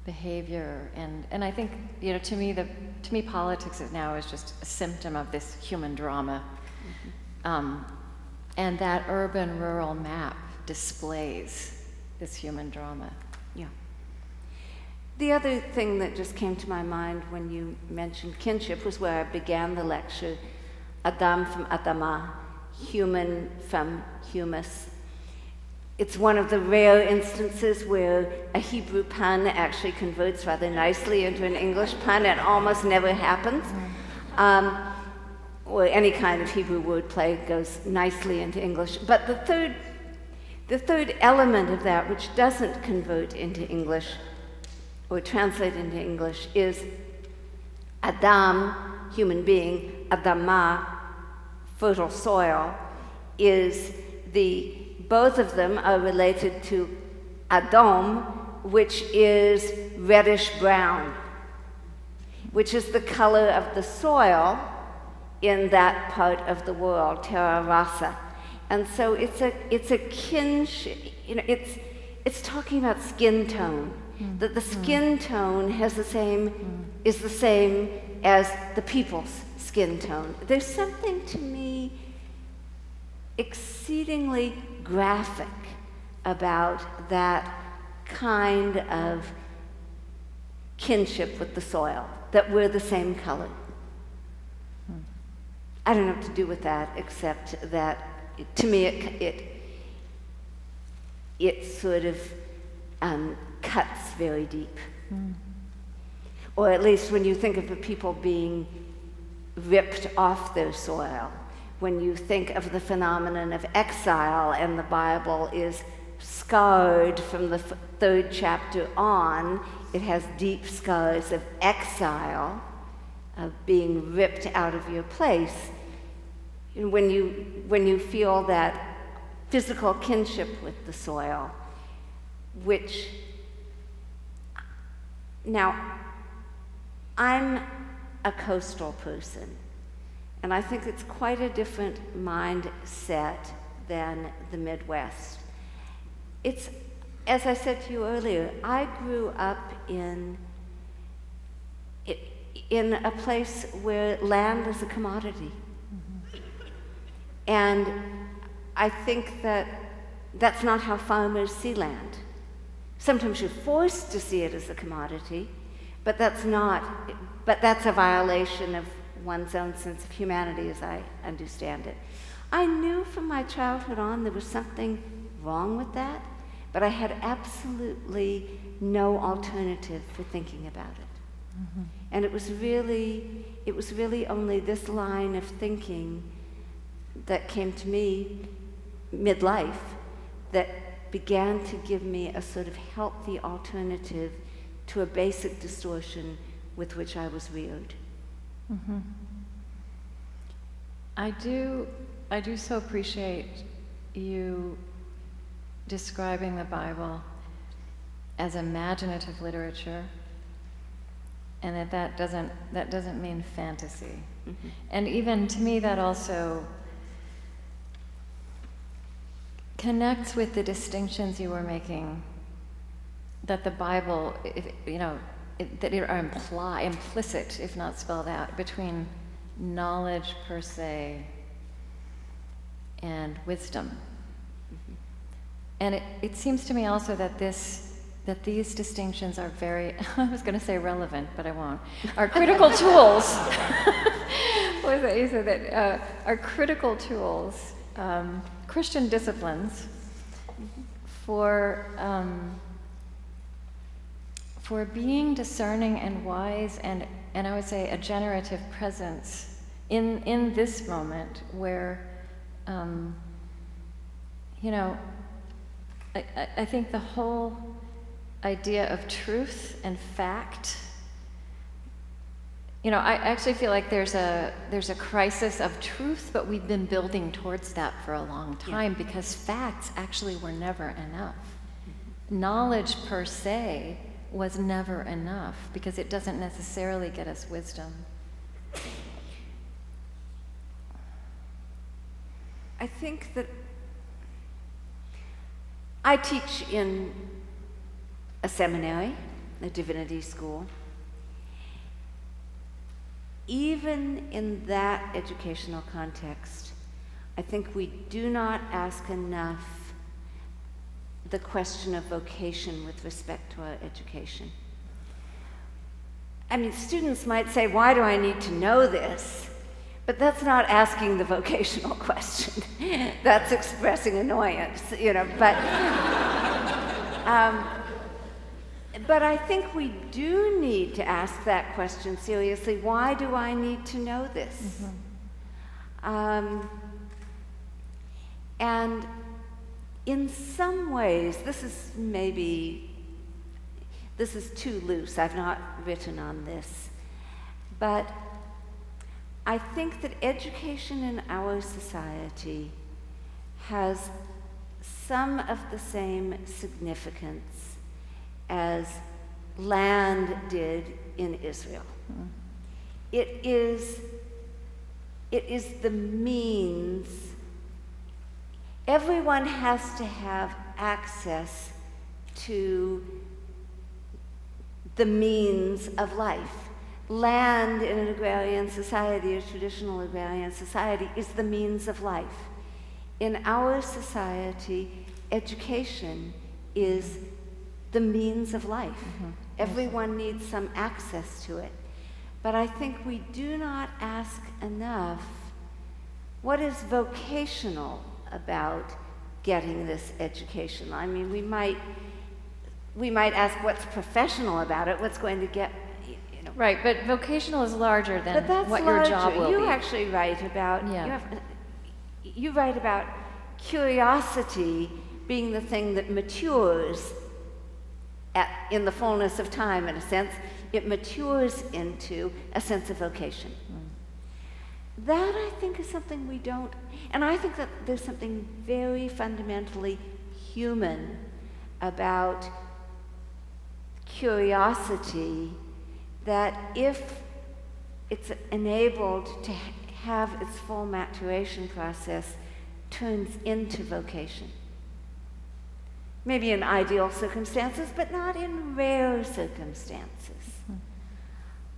Speaker 4: behavior, and I think, to me politics now is just a symptom of this human drama. And that urban-rural map displays this human drama.
Speaker 3: Yeah. The other thing that just came to my mind when you mentioned kinship was where I began the lecture. Adam from Adama, human from humus. It's one of the rare instances where a Hebrew pun actually converts rather nicely into an English pun. It almost never happens. Or any kind of Hebrew wordplay goes nicely into English. But the third element of that, which doesn't convert into English or translate into English, is Adam, human being, Adama, fertile soil, is both of them are related to Adom, which is reddish-brown, which is the color of the soil in that part of the world, terra rasa. And so it's a kinship, it's talking about skin tone, that the skin tone is the same as the people's skin tone. There's something to me exceedingly graphic about that kind of kinship with the soil, that we're the same color. I don't know what to do with that, except that to me it sort of cuts very deep. Or at least when you think of the people being ripped off their soil, when you think of the phenomenon of exile, and the Bible is scarred from the third chapter on, it has deep scars of exile, of being ripped out of your place. And when you feel that physical kinship with the soil, which, now, I'm a coastal person, and I think it's quite a different mindset than the Midwest. It's, as I said to you earlier, I grew up in a place where land is a commodity. And I think that that's not how farmers see land. Sometimes you're forced to see it as a commodity, but that's a violation of one's own sense of humanity as I understand it. I knew from my childhood on there was something wrong with that, but I had absolutely no alternative for thinking about it. And it was really only this line of thinking that came to me midlife that began to give me a sort of healthy alternative to a basic distortion with which I was reared.
Speaker 4: I do so appreciate you describing the Bible as imaginative literature, and that doesn't mean fantasy. And even to me, that also connects with the distinctions you were making, that the Bible, that are implicit, if not spelled out, between knowledge per se and wisdom. And it seems to me also that these distinctions are very, I was going to say relevant, but I won't, are critical tools. What was that you said? That are critical tools, Christian disciplines, for being discerning and wise, and I would say a generative presence in this moment where, I think the whole idea of truth and fact, I actually feel like there's a crisis of truth, but we've been building towards that for a long time, because facts actually were never enough. Knowledge per se was never enough, because it doesn't necessarily get us wisdom.
Speaker 3: I think that I teach in a seminary, a divinity school. Even in that educational context, I think we do not ask enough the question of vocation with respect to our education. I mean, students might say, why do I need to know this? But that's not asking the vocational question. That's expressing annoyance, But I think we do need to ask that question seriously. Why do I need to know this? Mm-hmm. And in some ways, this is too loose. I've not written on this. But I think that education in our society has some of the same significance as land did in Israel. Mm. It is the means. Everyone has to have access to the means of life. Land in an agrarian society, a traditional agrarian society, is the means of life. In our society, education is the means of life. Mm-hmm. Everyone needs some access to it. But I think we do not ask enough what is vocational about getting this education. I mean, we might ask what's professional about it, what's going to get,
Speaker 4: Right, but vocational is larger than
Speaker 3: but that's
Speaker 4: what
Speaker 3: larger.
Speaker 4: your job will be.
Speaker 3: You actually write about, you write about curiosity being the thing that matures in the fullness of time, in a sense. It matures into a sense of vocation. Mm. That, I think, is something we don't, and I think that there's something very fundamentally human about curiosity that, if it's enabled to have its full maturation process, turns into vocation. Maybe in ideal circumstances, but not in rare circumstances.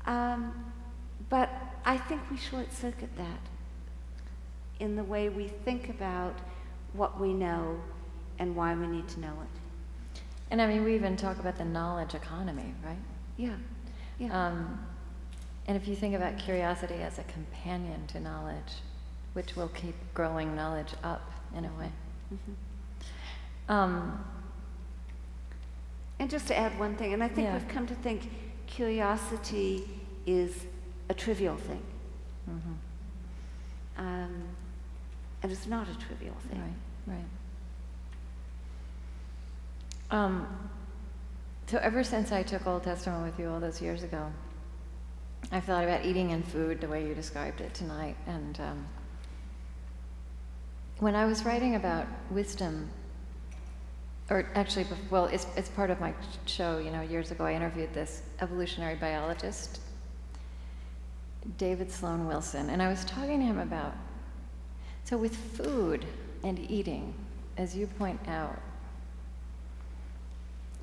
Speaker 3: But I think we short-circuit that in the way we think about what we know and why we need to know it.
Speaker 4: And I mean, we even talk about the knowledge economy, right?
Speaker 3: Yeah.
Speaker 4: And if you think about curiosity as a companion to knowledge, which will keep growing knowledge up in a way.
Speaker 3: Mm-hmm. And just to add one thing, and I think we've come to think curiosity is a trivial thing. Mm-hmm. And it's not a trivial thing.
Speaker 4: Right. So ever since I took Old Testament with you all those years ago, I've thought about eating and food the way you described it tonight. And when I was writing about wisdom, or actually, well, it's part of my show, years ago I interviewed this evolutionary biologist, David Sloan Wilson, and I was talking to him about, so with food and eating, as you point out,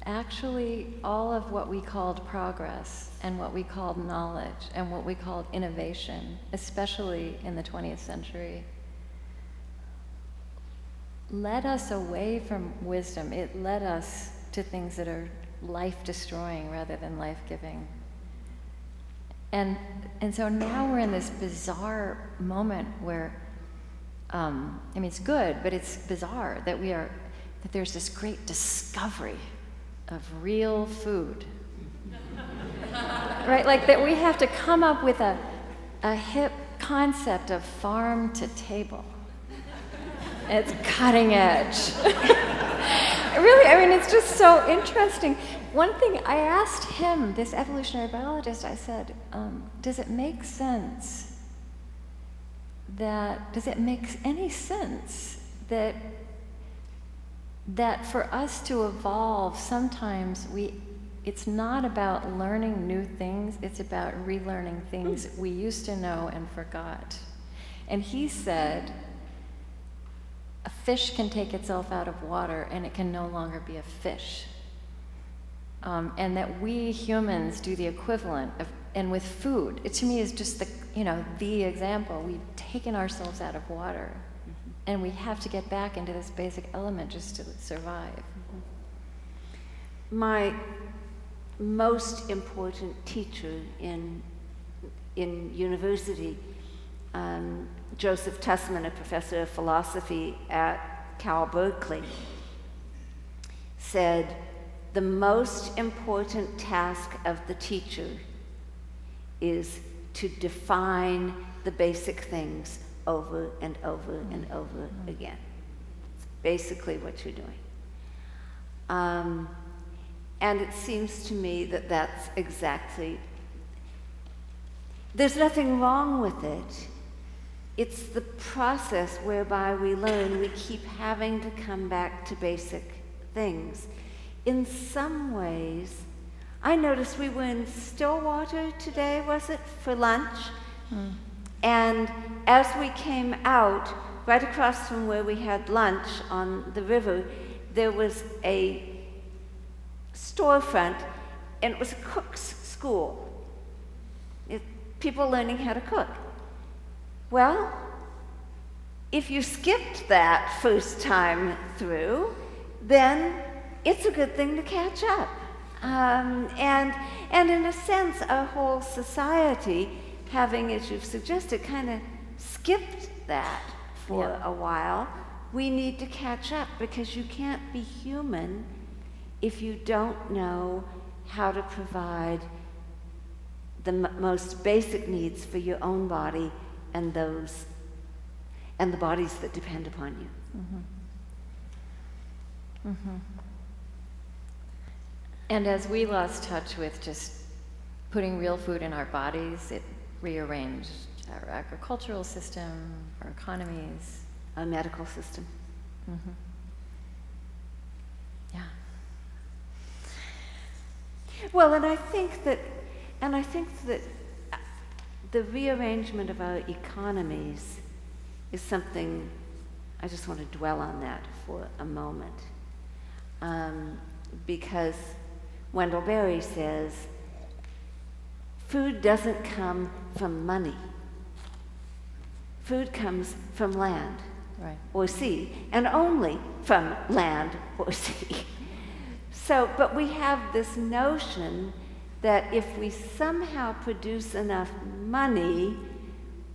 Speaker 4: actually, all of what we called progress and what we called knowledge and what we called innovation, especially in the 20th century, led us away from wisdom. It led us to things that are life-destroying rather than life-giving. And so now we're in this bizarre moment where, it's good, but it's bizarre that there's this great discovery of real food, right? Like that we have to come up with a hip concept of farm to table. It's cutting edge. Really, it's just so interesting. One thing I asked him, this evolutionary biologist, I said, does it make any sense that for us to evolve, sometimes it's not about learning new things, it's about relearning things we used to know and forgot. And he said, a fish can take itself out of water and it can no longer be a fish. And that we humans do the equivalent of, and with food, it to me is just the example. We've taken ourselves out of water, and we have to get back into this basic element just to survive.
Speaker 3: My most important teacher in university, Joseph Tussman, a professor of philosophy at Cal Berkeley, said, the most important task of the teacher is to define the basic things over and over and over again. It's basically what you're doing. And it seems to me that that's exactly, there's nothing wrong with it. It's the process whereby we learn. We keep having to come back to basic things. In some ways, I noticed we were in Stillwater today, was it, for lunch? And as we came out, right across from where we had lunch on the river, there was a storefront, and it was a cook's school. People learning how to cook. Well, if you skipped that first time through, then it's a good thing to catch up. And in a sense, our whole society, having, as you've suggested, kind of skipped that for a while. We need to catch up, because you can't be human if you don't know how to provide the most basic needs for your own body and those and the bodies that depend upon you.
Speaker 4: And as we lost touch with just putting real food in our bodies, it rearranged our agricultural system, our economies,
Speaker 3: Our medical system.
Speaker 4: Yeah.
Speaker 3: Well, and I think that the rearrangement of our economies is something, I just want to dwell on that for a moment. Because Wendell Berry says, food doesn't come from money. Food comes from land or sea, and only from land or sea. So, but we have this notion that if we somehow produce enough money,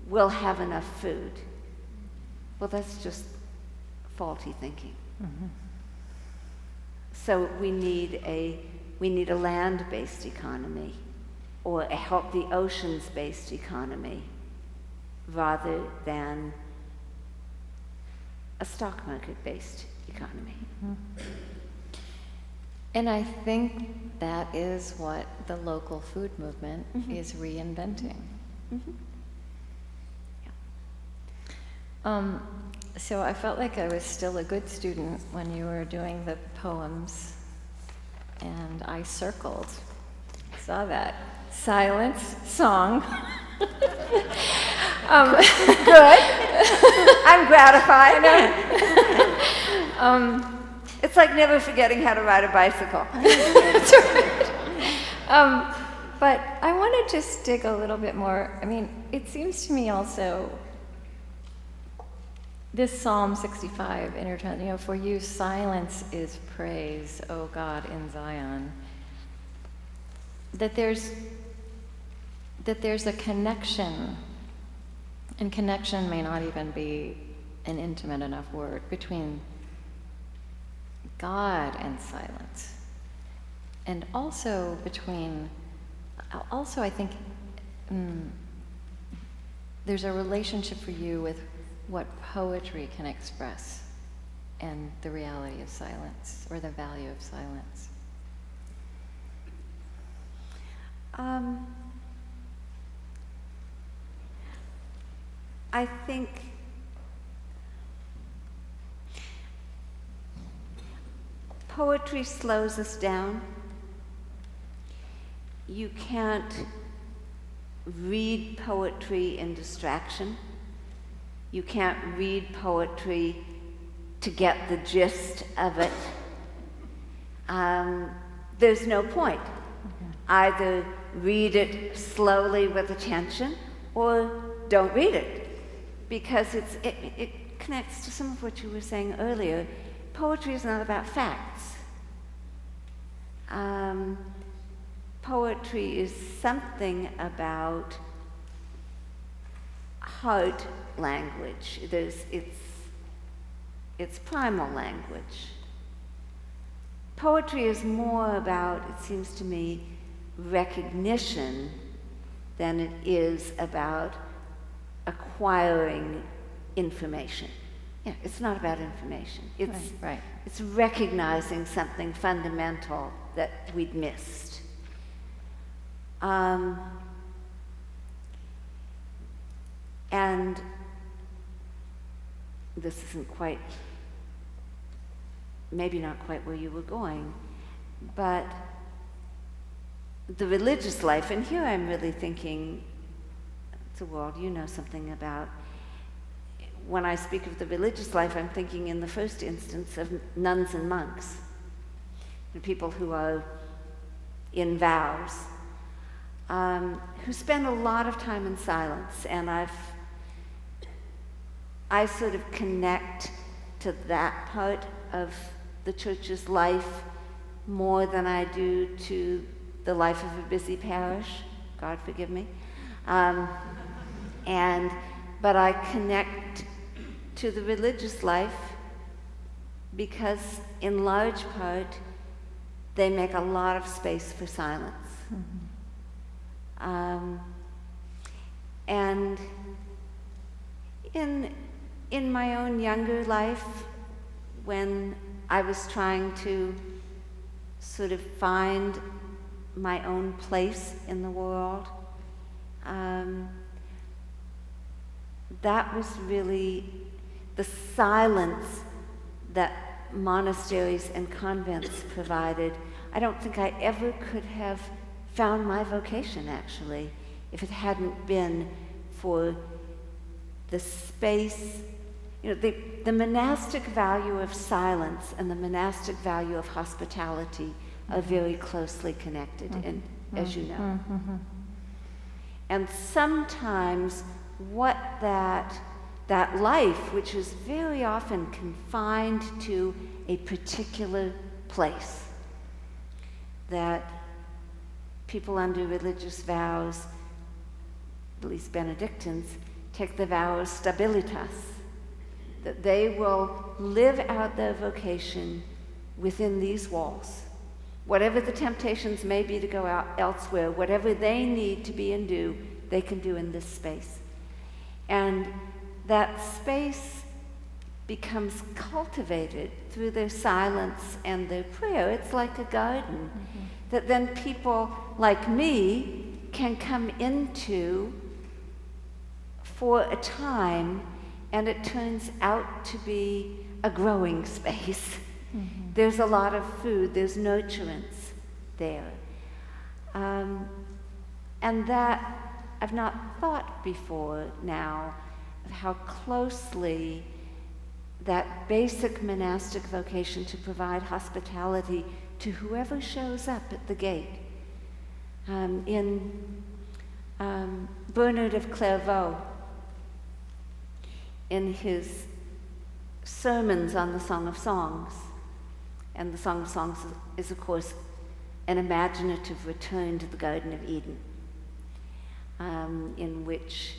Speaker 3: we'll have enough food. Well, that's just faulty thinking. So we need a land-based economy, or a healthy oceans-based economy, rather than a stock market-based economy.
Speaker 4: And I think that is what the local food movement is reinventing. So I felt like I was still a good student when you were doing the poems, and I circled. Saw that. Silence, song.
Speaker 3: Good. I'm gratified. It's like never forgetting how to ride a bicycle.
Speaker 4: That's right. But I want to just dig a little bit more. I mean, it seems to me also, this Psalm 65, for you silence is praise, O God in Zion. That there's a connection, and connection may not even be an intimate enough word, between God and silence. And also I think there's a relationship for you with what poetry can express and the reality of silence, or the value of silence.
Speaker 3: I think poetry slows us down. You can't read poetry in distraction. You can't read poetry to get the gist of it, there's no point. Either read it slowly with attention or don't read it, because it connects to some of what you were saying earlier. Poetry is not about facts. Poetry is something about heart language. It's primal language. Poetry is more about, it seems to me, recognition than it is about acquiring information. Yeah, it's not about information.
Speaker 4: Right.
Speaker 3: It's recognizing something fundamental that we'd missed. And this isn't quite, maybe not quite where you were going, but the religious life, and here I'm really thinking, it's a world you know something about. When I speak of the religious life, I'm thinking in the first instance of nuns and monks, and people who are in vows, who spend a lot of time in silence, and I sort of connect to that part of the church's life more than I do to the life of a busy parish. God forgive me. But I connect to the religious life because, in large part, they make a lot of space for silence. And in my own younger life, when I was trying to sort of find my own place in the world, that was really the silence that monasteries and convents provided. I don't think I ever could have found my vocation, actually, if it hadn't been for the space. You know, the monastic value of silence and the monastic value of hospitality are very closely connected, and as you know. And sometimes what that life, which is very often confined to a particular place, that people under religious vows, at least Benedictines, take the vow of stabilitas, that they will live out their vocation within these walls. Whatever the temptations may be to go out elsewhere, whatever they need to be and do, they can do in this space. And that space becomes cultivated through their silence and their prayer. It's like a garden that then people like me can come into for a time, and it turns out to be a growing space. There's a lot of food, there's nurturance there. And that I've not thought before now of how closely that basic monastic vocation to provide hospitality to whoever shows up at the gate. In Bernard of Clairvaux, in his sermons on the Song of Songs, and the Song of Songs is, of course, an imaginative return to the Garden of Eden, in which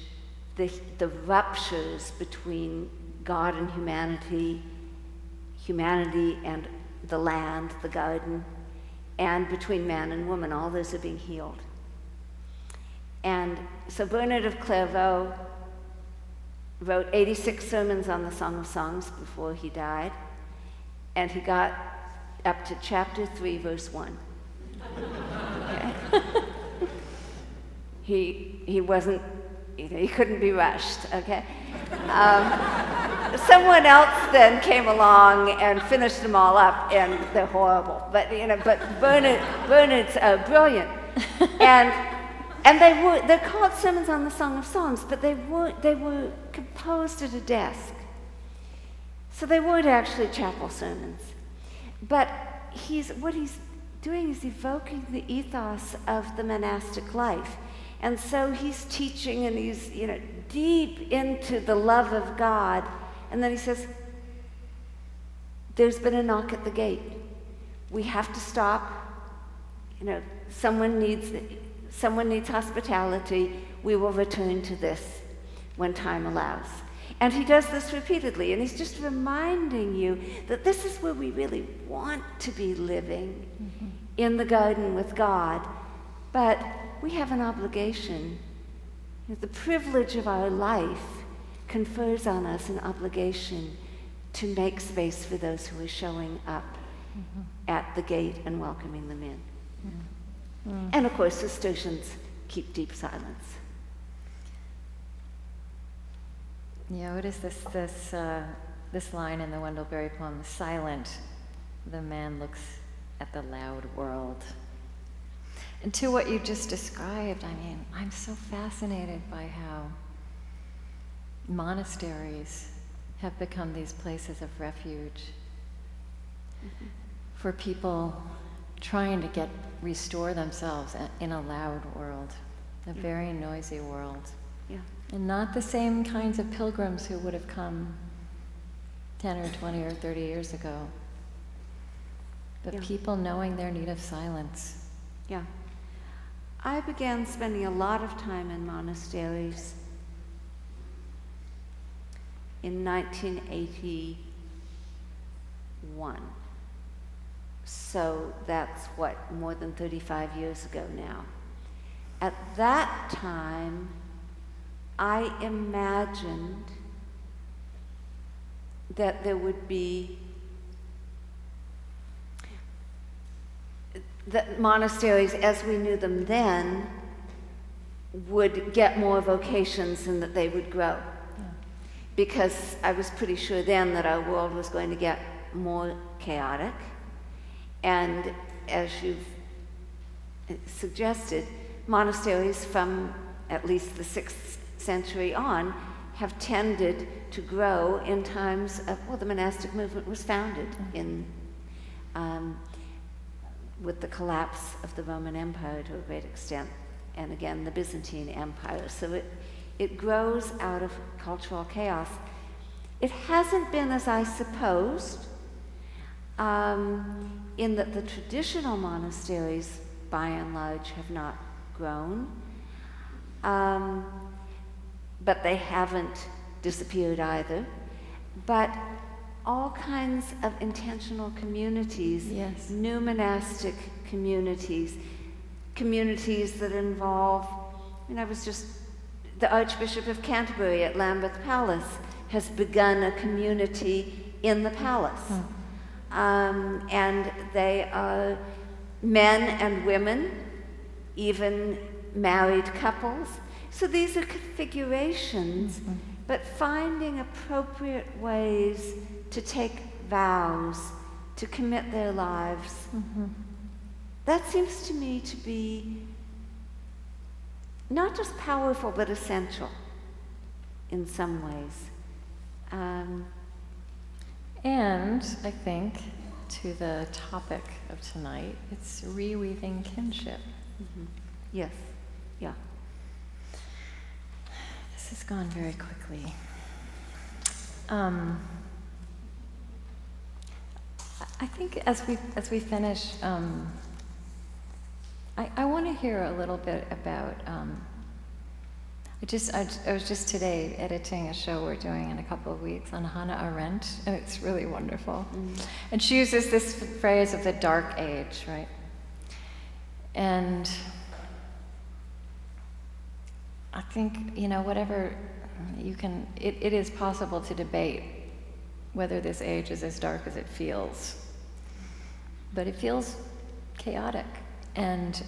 Speaker 3: the ruptures between God and humanity and the land, the garden, and between man and woman, all those are being healed. And so Bernard of Clairvaux wrote 86 sermons on the Song of Songs before he died, and he got up to chapter 3, verse 1. Okay? He wasn't, he couldn't be rushed, okay? Someone else then came along and finished them all up, and they're horrible. But Bernard's brilliant, and they're called sermons on the Song of Songs, but they were composed at a desk. So they weren't actually chapel sermons. But what he's doing is evoking the ethos of the monastic life. And so he's teaching, and he's, deep into the love of God. And then he says, there's been a knock at the gate. We have to stop. Someone needs hospitality. We will return to this when time allows. And he does this repeatedly, and he's just reminding you that this is where we really want to be living, in the garden with God. But we have an obligation. The privilege of our life confers on us an obligation to make space for those who are showing up at the gate and welcoming them in. And of course, Cistercians keep deep silence.
Speaker 4: Yeah, what is this line in the Wendell-Berry poem? Silent, the man looks at the loud world. And to what you just described, I'm so fascinated by how monasteries have become these places of refuge for people trying to restore themselves in a loud world, a very noisy world.
Speaker 3: Yeah.
Speaker 4: And not the same kinds of pilgrims who would have come 10 or 20 or 30 years ago, but people knowing their need of silence.
Speaker 3: Yeah. I began spending a lot of time in monasteries in 1981. So that's more than 35 years ago now. At that time, I imagined that there would be, that monasteries as we knew them then would get more vocations and that they would grow. Because I was pretty sure then that our world was going to get more chaotic. And as you've suggested, monasteries from at least the 6th century on have tended to grow in times of, the monastic movement was founded with the collapse of the Roman Empire to a great extent, and again the Byzantine Empire. So it grows out of cultural chaos. It hasn't been as I supposed, in that the traditional monasteries, by and large, have not grown. But they haven't disappeared either. But all kinds of intentional communities, new monastic communities, communities that involve, the Archbishop of Canterbury at Lambeth Palace has begun a community in the palace. And they are men and women, even married couples. So these are configurations, but finding appropriate ways to take vows, to commit their lives. That seems to me to be not just powerful, but essential in some ways.
Speaker 4: And I think, to the topic of tonight, it's reweaving kinship.
Speaker 3: Yes, yeah.
Speaker 4: This has gone very quickly. I think as we finish, I want to hear a little bit about. I was just today editing a show we're doing in a couple of weeks on Hannah Arendt, and it's really wonderful. And she uses this phrase of the dark age, right? And I think, whatever you can, it is possible to debate whether this age is as dark as it feels. But it feels chaotic and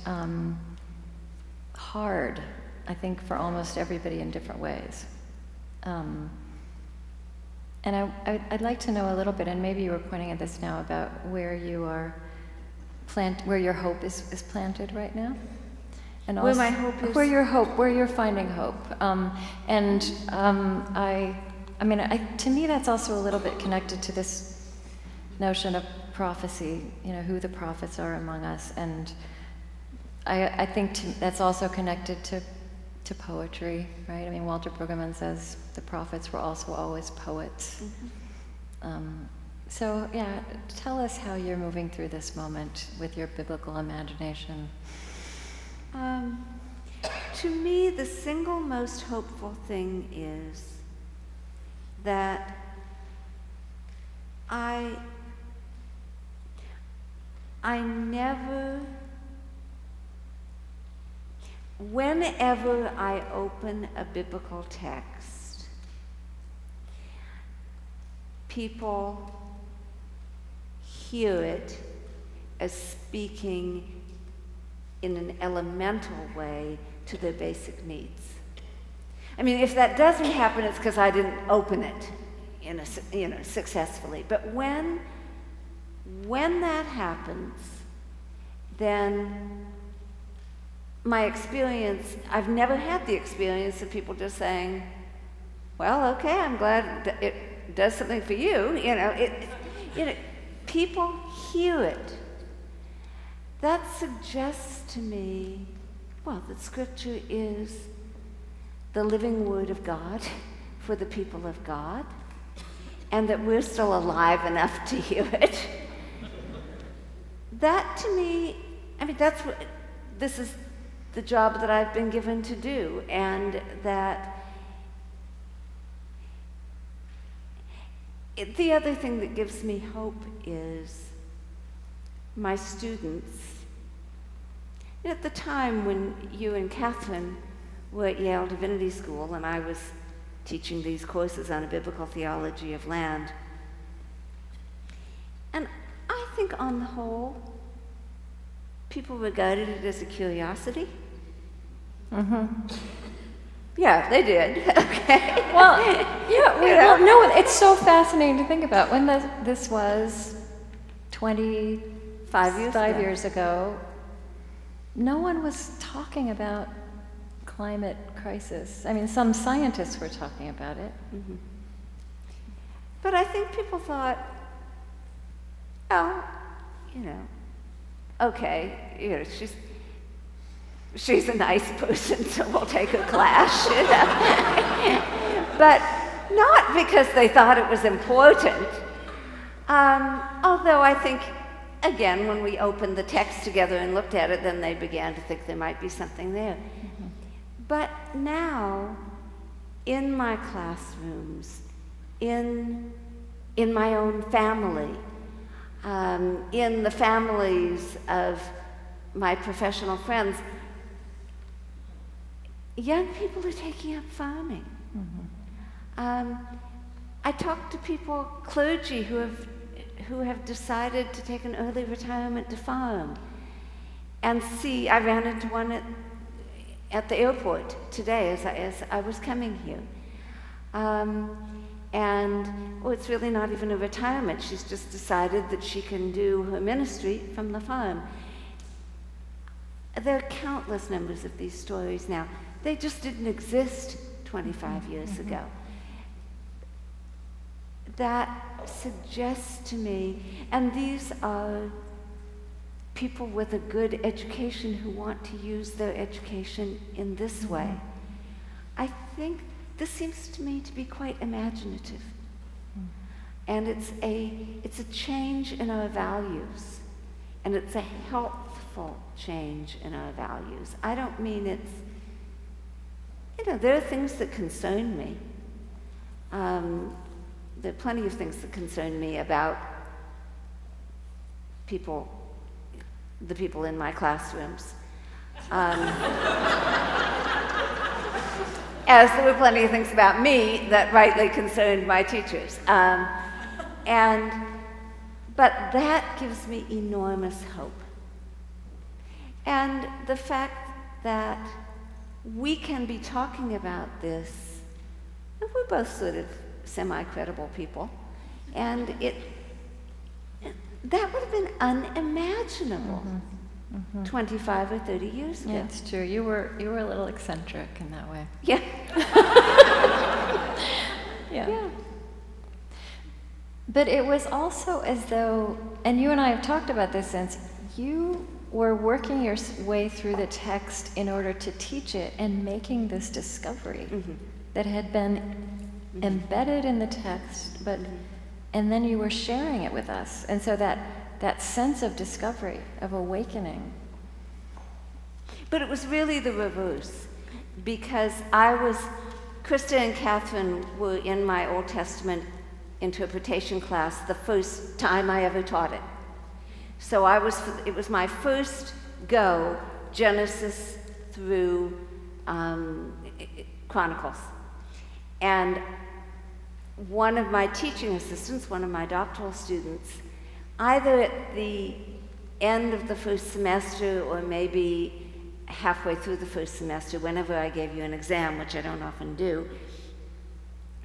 Speaker 4: hard, I think, for almost everybody in different ways. And I'd like to know a little bit, and maybe you were pointing at this now, about where you are where your hope is planted right now. And also,
Speaker 3: where my hope is?
Speaker 4: Where you're finding hope. I I mean, to me, that's also a little bit connected to this notion of prophecy, who the prophets are among us. And I think that's also connected to poetry, right? I mean, Walter Brueggemann says the prophets were also always poets. So, yeah, tell us how you're moving through this moment with your biblical imagination.
Speaker 3: To me, the single most hopeful thing is that I never, whenever I open a biblical text, people hear it as speaking in an elemental way to their basic needs. I mean, if that doesn't happen, it's because I didn't open it, successfully. But when that happens, then my experience, I've never had the experience of people just saying, well, okay, I'm glad it does something for you. People hear it. That suggests to me, that Scripture is the living Word of God for the people of God, and that we're still alive enough to hear it. That to me, this is the job that I've been given to do, and that the other thing that gives me hope is my students. At the time when you and Catherine were at Yale Divinity School and I was teaching these courses on a biblical theology of land, and I think on the whole, people regarded it as a curiosity. Yeah, they did. Okay.
Speaker 4: Well, yeah, no, it's so fascinating to think about. When this was 25 years ago, no one was talking about climate crisis. I mean, some scientists were talking about it.
Speaker 3: But I think people thought, okay, she's a nice person, so we'll take a class. But not because they thought it was important. Although I think, again, when we opened the text together and looked at it, then they began to think there might be something there. But now, in my classrooms, in my own family, in the families of my professional friends, young people are taking up farming. I talk to people, clergy, who have decided to take an early retirement to farm. And I ran into one at the airport today as I was coming here. It's really not even a retirement. She's just decided that she can do her ministry from the farm. There are countless numbers of these stories now. They just didn't exist 25 years ago. That suggests to me, and these are people with a good education who want to use their education in this way. I think this seems to me to be quite imaginative. And it's a change in our values. And it's a helpful change in our values. I don't mean it's, there are things that concern me. There are plenty of things that concern me about the people in my classrooms. As there were plenty of things about me that rightly concerned my teachers. But that gives me enormous hope. And the fact that we can be talking about this, we're both sort of semi-credible people, and that would have been unimaginable 25 or 30 years ago.
Speaker 4: Yeah, it's true. You were a little eccentric in that way.
Speaker 3: Yeah.
Speaker 4: Yeah. But it was also as though, and you and I have talked about this since, you were working your way through the text in order to teach it and making this discovery that had been embedded in the text, but and then you were sharing it with us. And so that sense of discovery, of awakening.
Speaker 3: But it was really the reverse, because Krista and Catherine were in my Old Testament interpretation class the first time I ever taught it. So it was my first go, Genesis through Chronicles. And one of my teaching assistants, one of my doctoral students, either at the end of the first semester or maybe halfway through the first semester, whenever I gave you an exam, which I don't often do,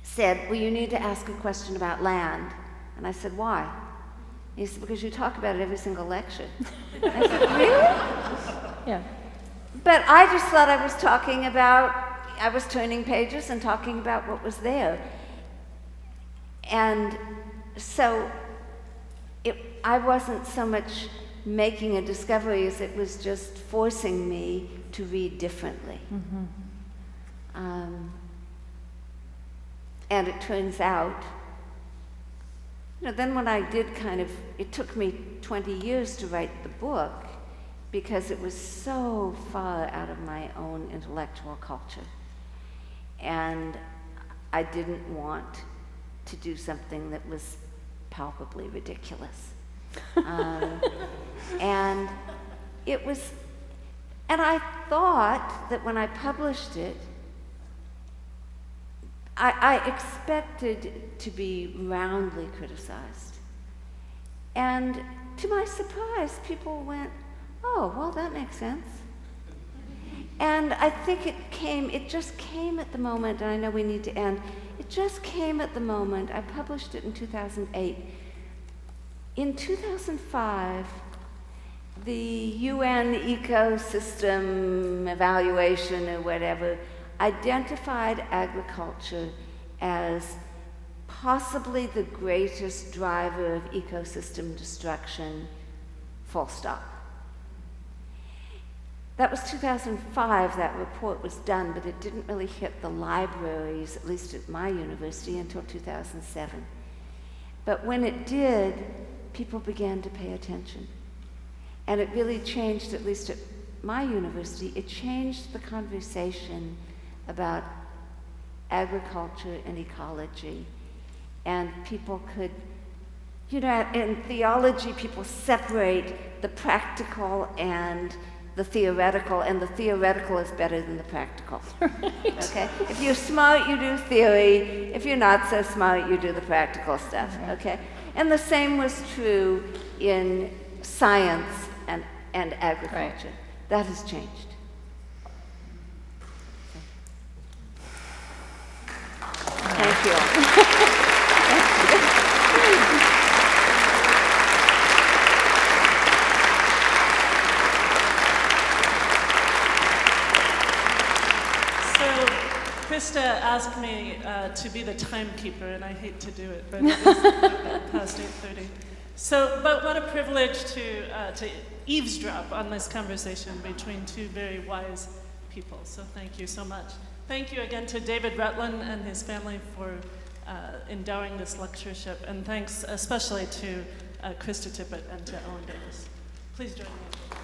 Speaker 3: said, well, you need to ask a question about land. And I said, why? He said, because you talk about it every single lecture. I said, really?
Speaker 4: Yeah.
Speaker 3: But I just thought I was turning pages and talking about what was there. And so I wasn't so much making a discovery as it was just forcing me to read differently. And it turns out, then when I did it took me 20 years to write the book because it was so far out of my own intellectual culture. And I didn't want to do something that was palpably ridiculous. And I thought that when I published it, I expected to be roundly criticized. And to my surprise, people went, oh, well, that makes sense. And I think it just came at the moment, and I know we need to end, it just came at the moment. I published it in 2008. In 2005, the UN ecosystem evaluation or whatever identified agriculture as possibly the greatest driver of ecosystem destruction, full stop. That was 2005, that report was done, but it didn't really hit the libraries, at least at my university, until 2007. But when it did, people began to pay attention. And it really changed, at least at my university, it changed the conversation about agriculture and ecology. And people could, in theology, people separate the practical and the theoretical is better than the practical. Right. Okay? If you're smart, you do theory. If you're not so smart, you do the practical stuff. Okay? And the same was true in science and agriculture. Right. That has changed. Thank you all.
Speaker 2: Krista asked me to be the timekeeper, and I hate to do it, but it is past 8:30. But what a privilege to eavesdrop on this conversation between two very wise people. So thank you so much. Thank you again to David Rutlen and his family for endowing this lectureship, and thanks especially to Krista Tippett and to Ellen Davis. Please join me.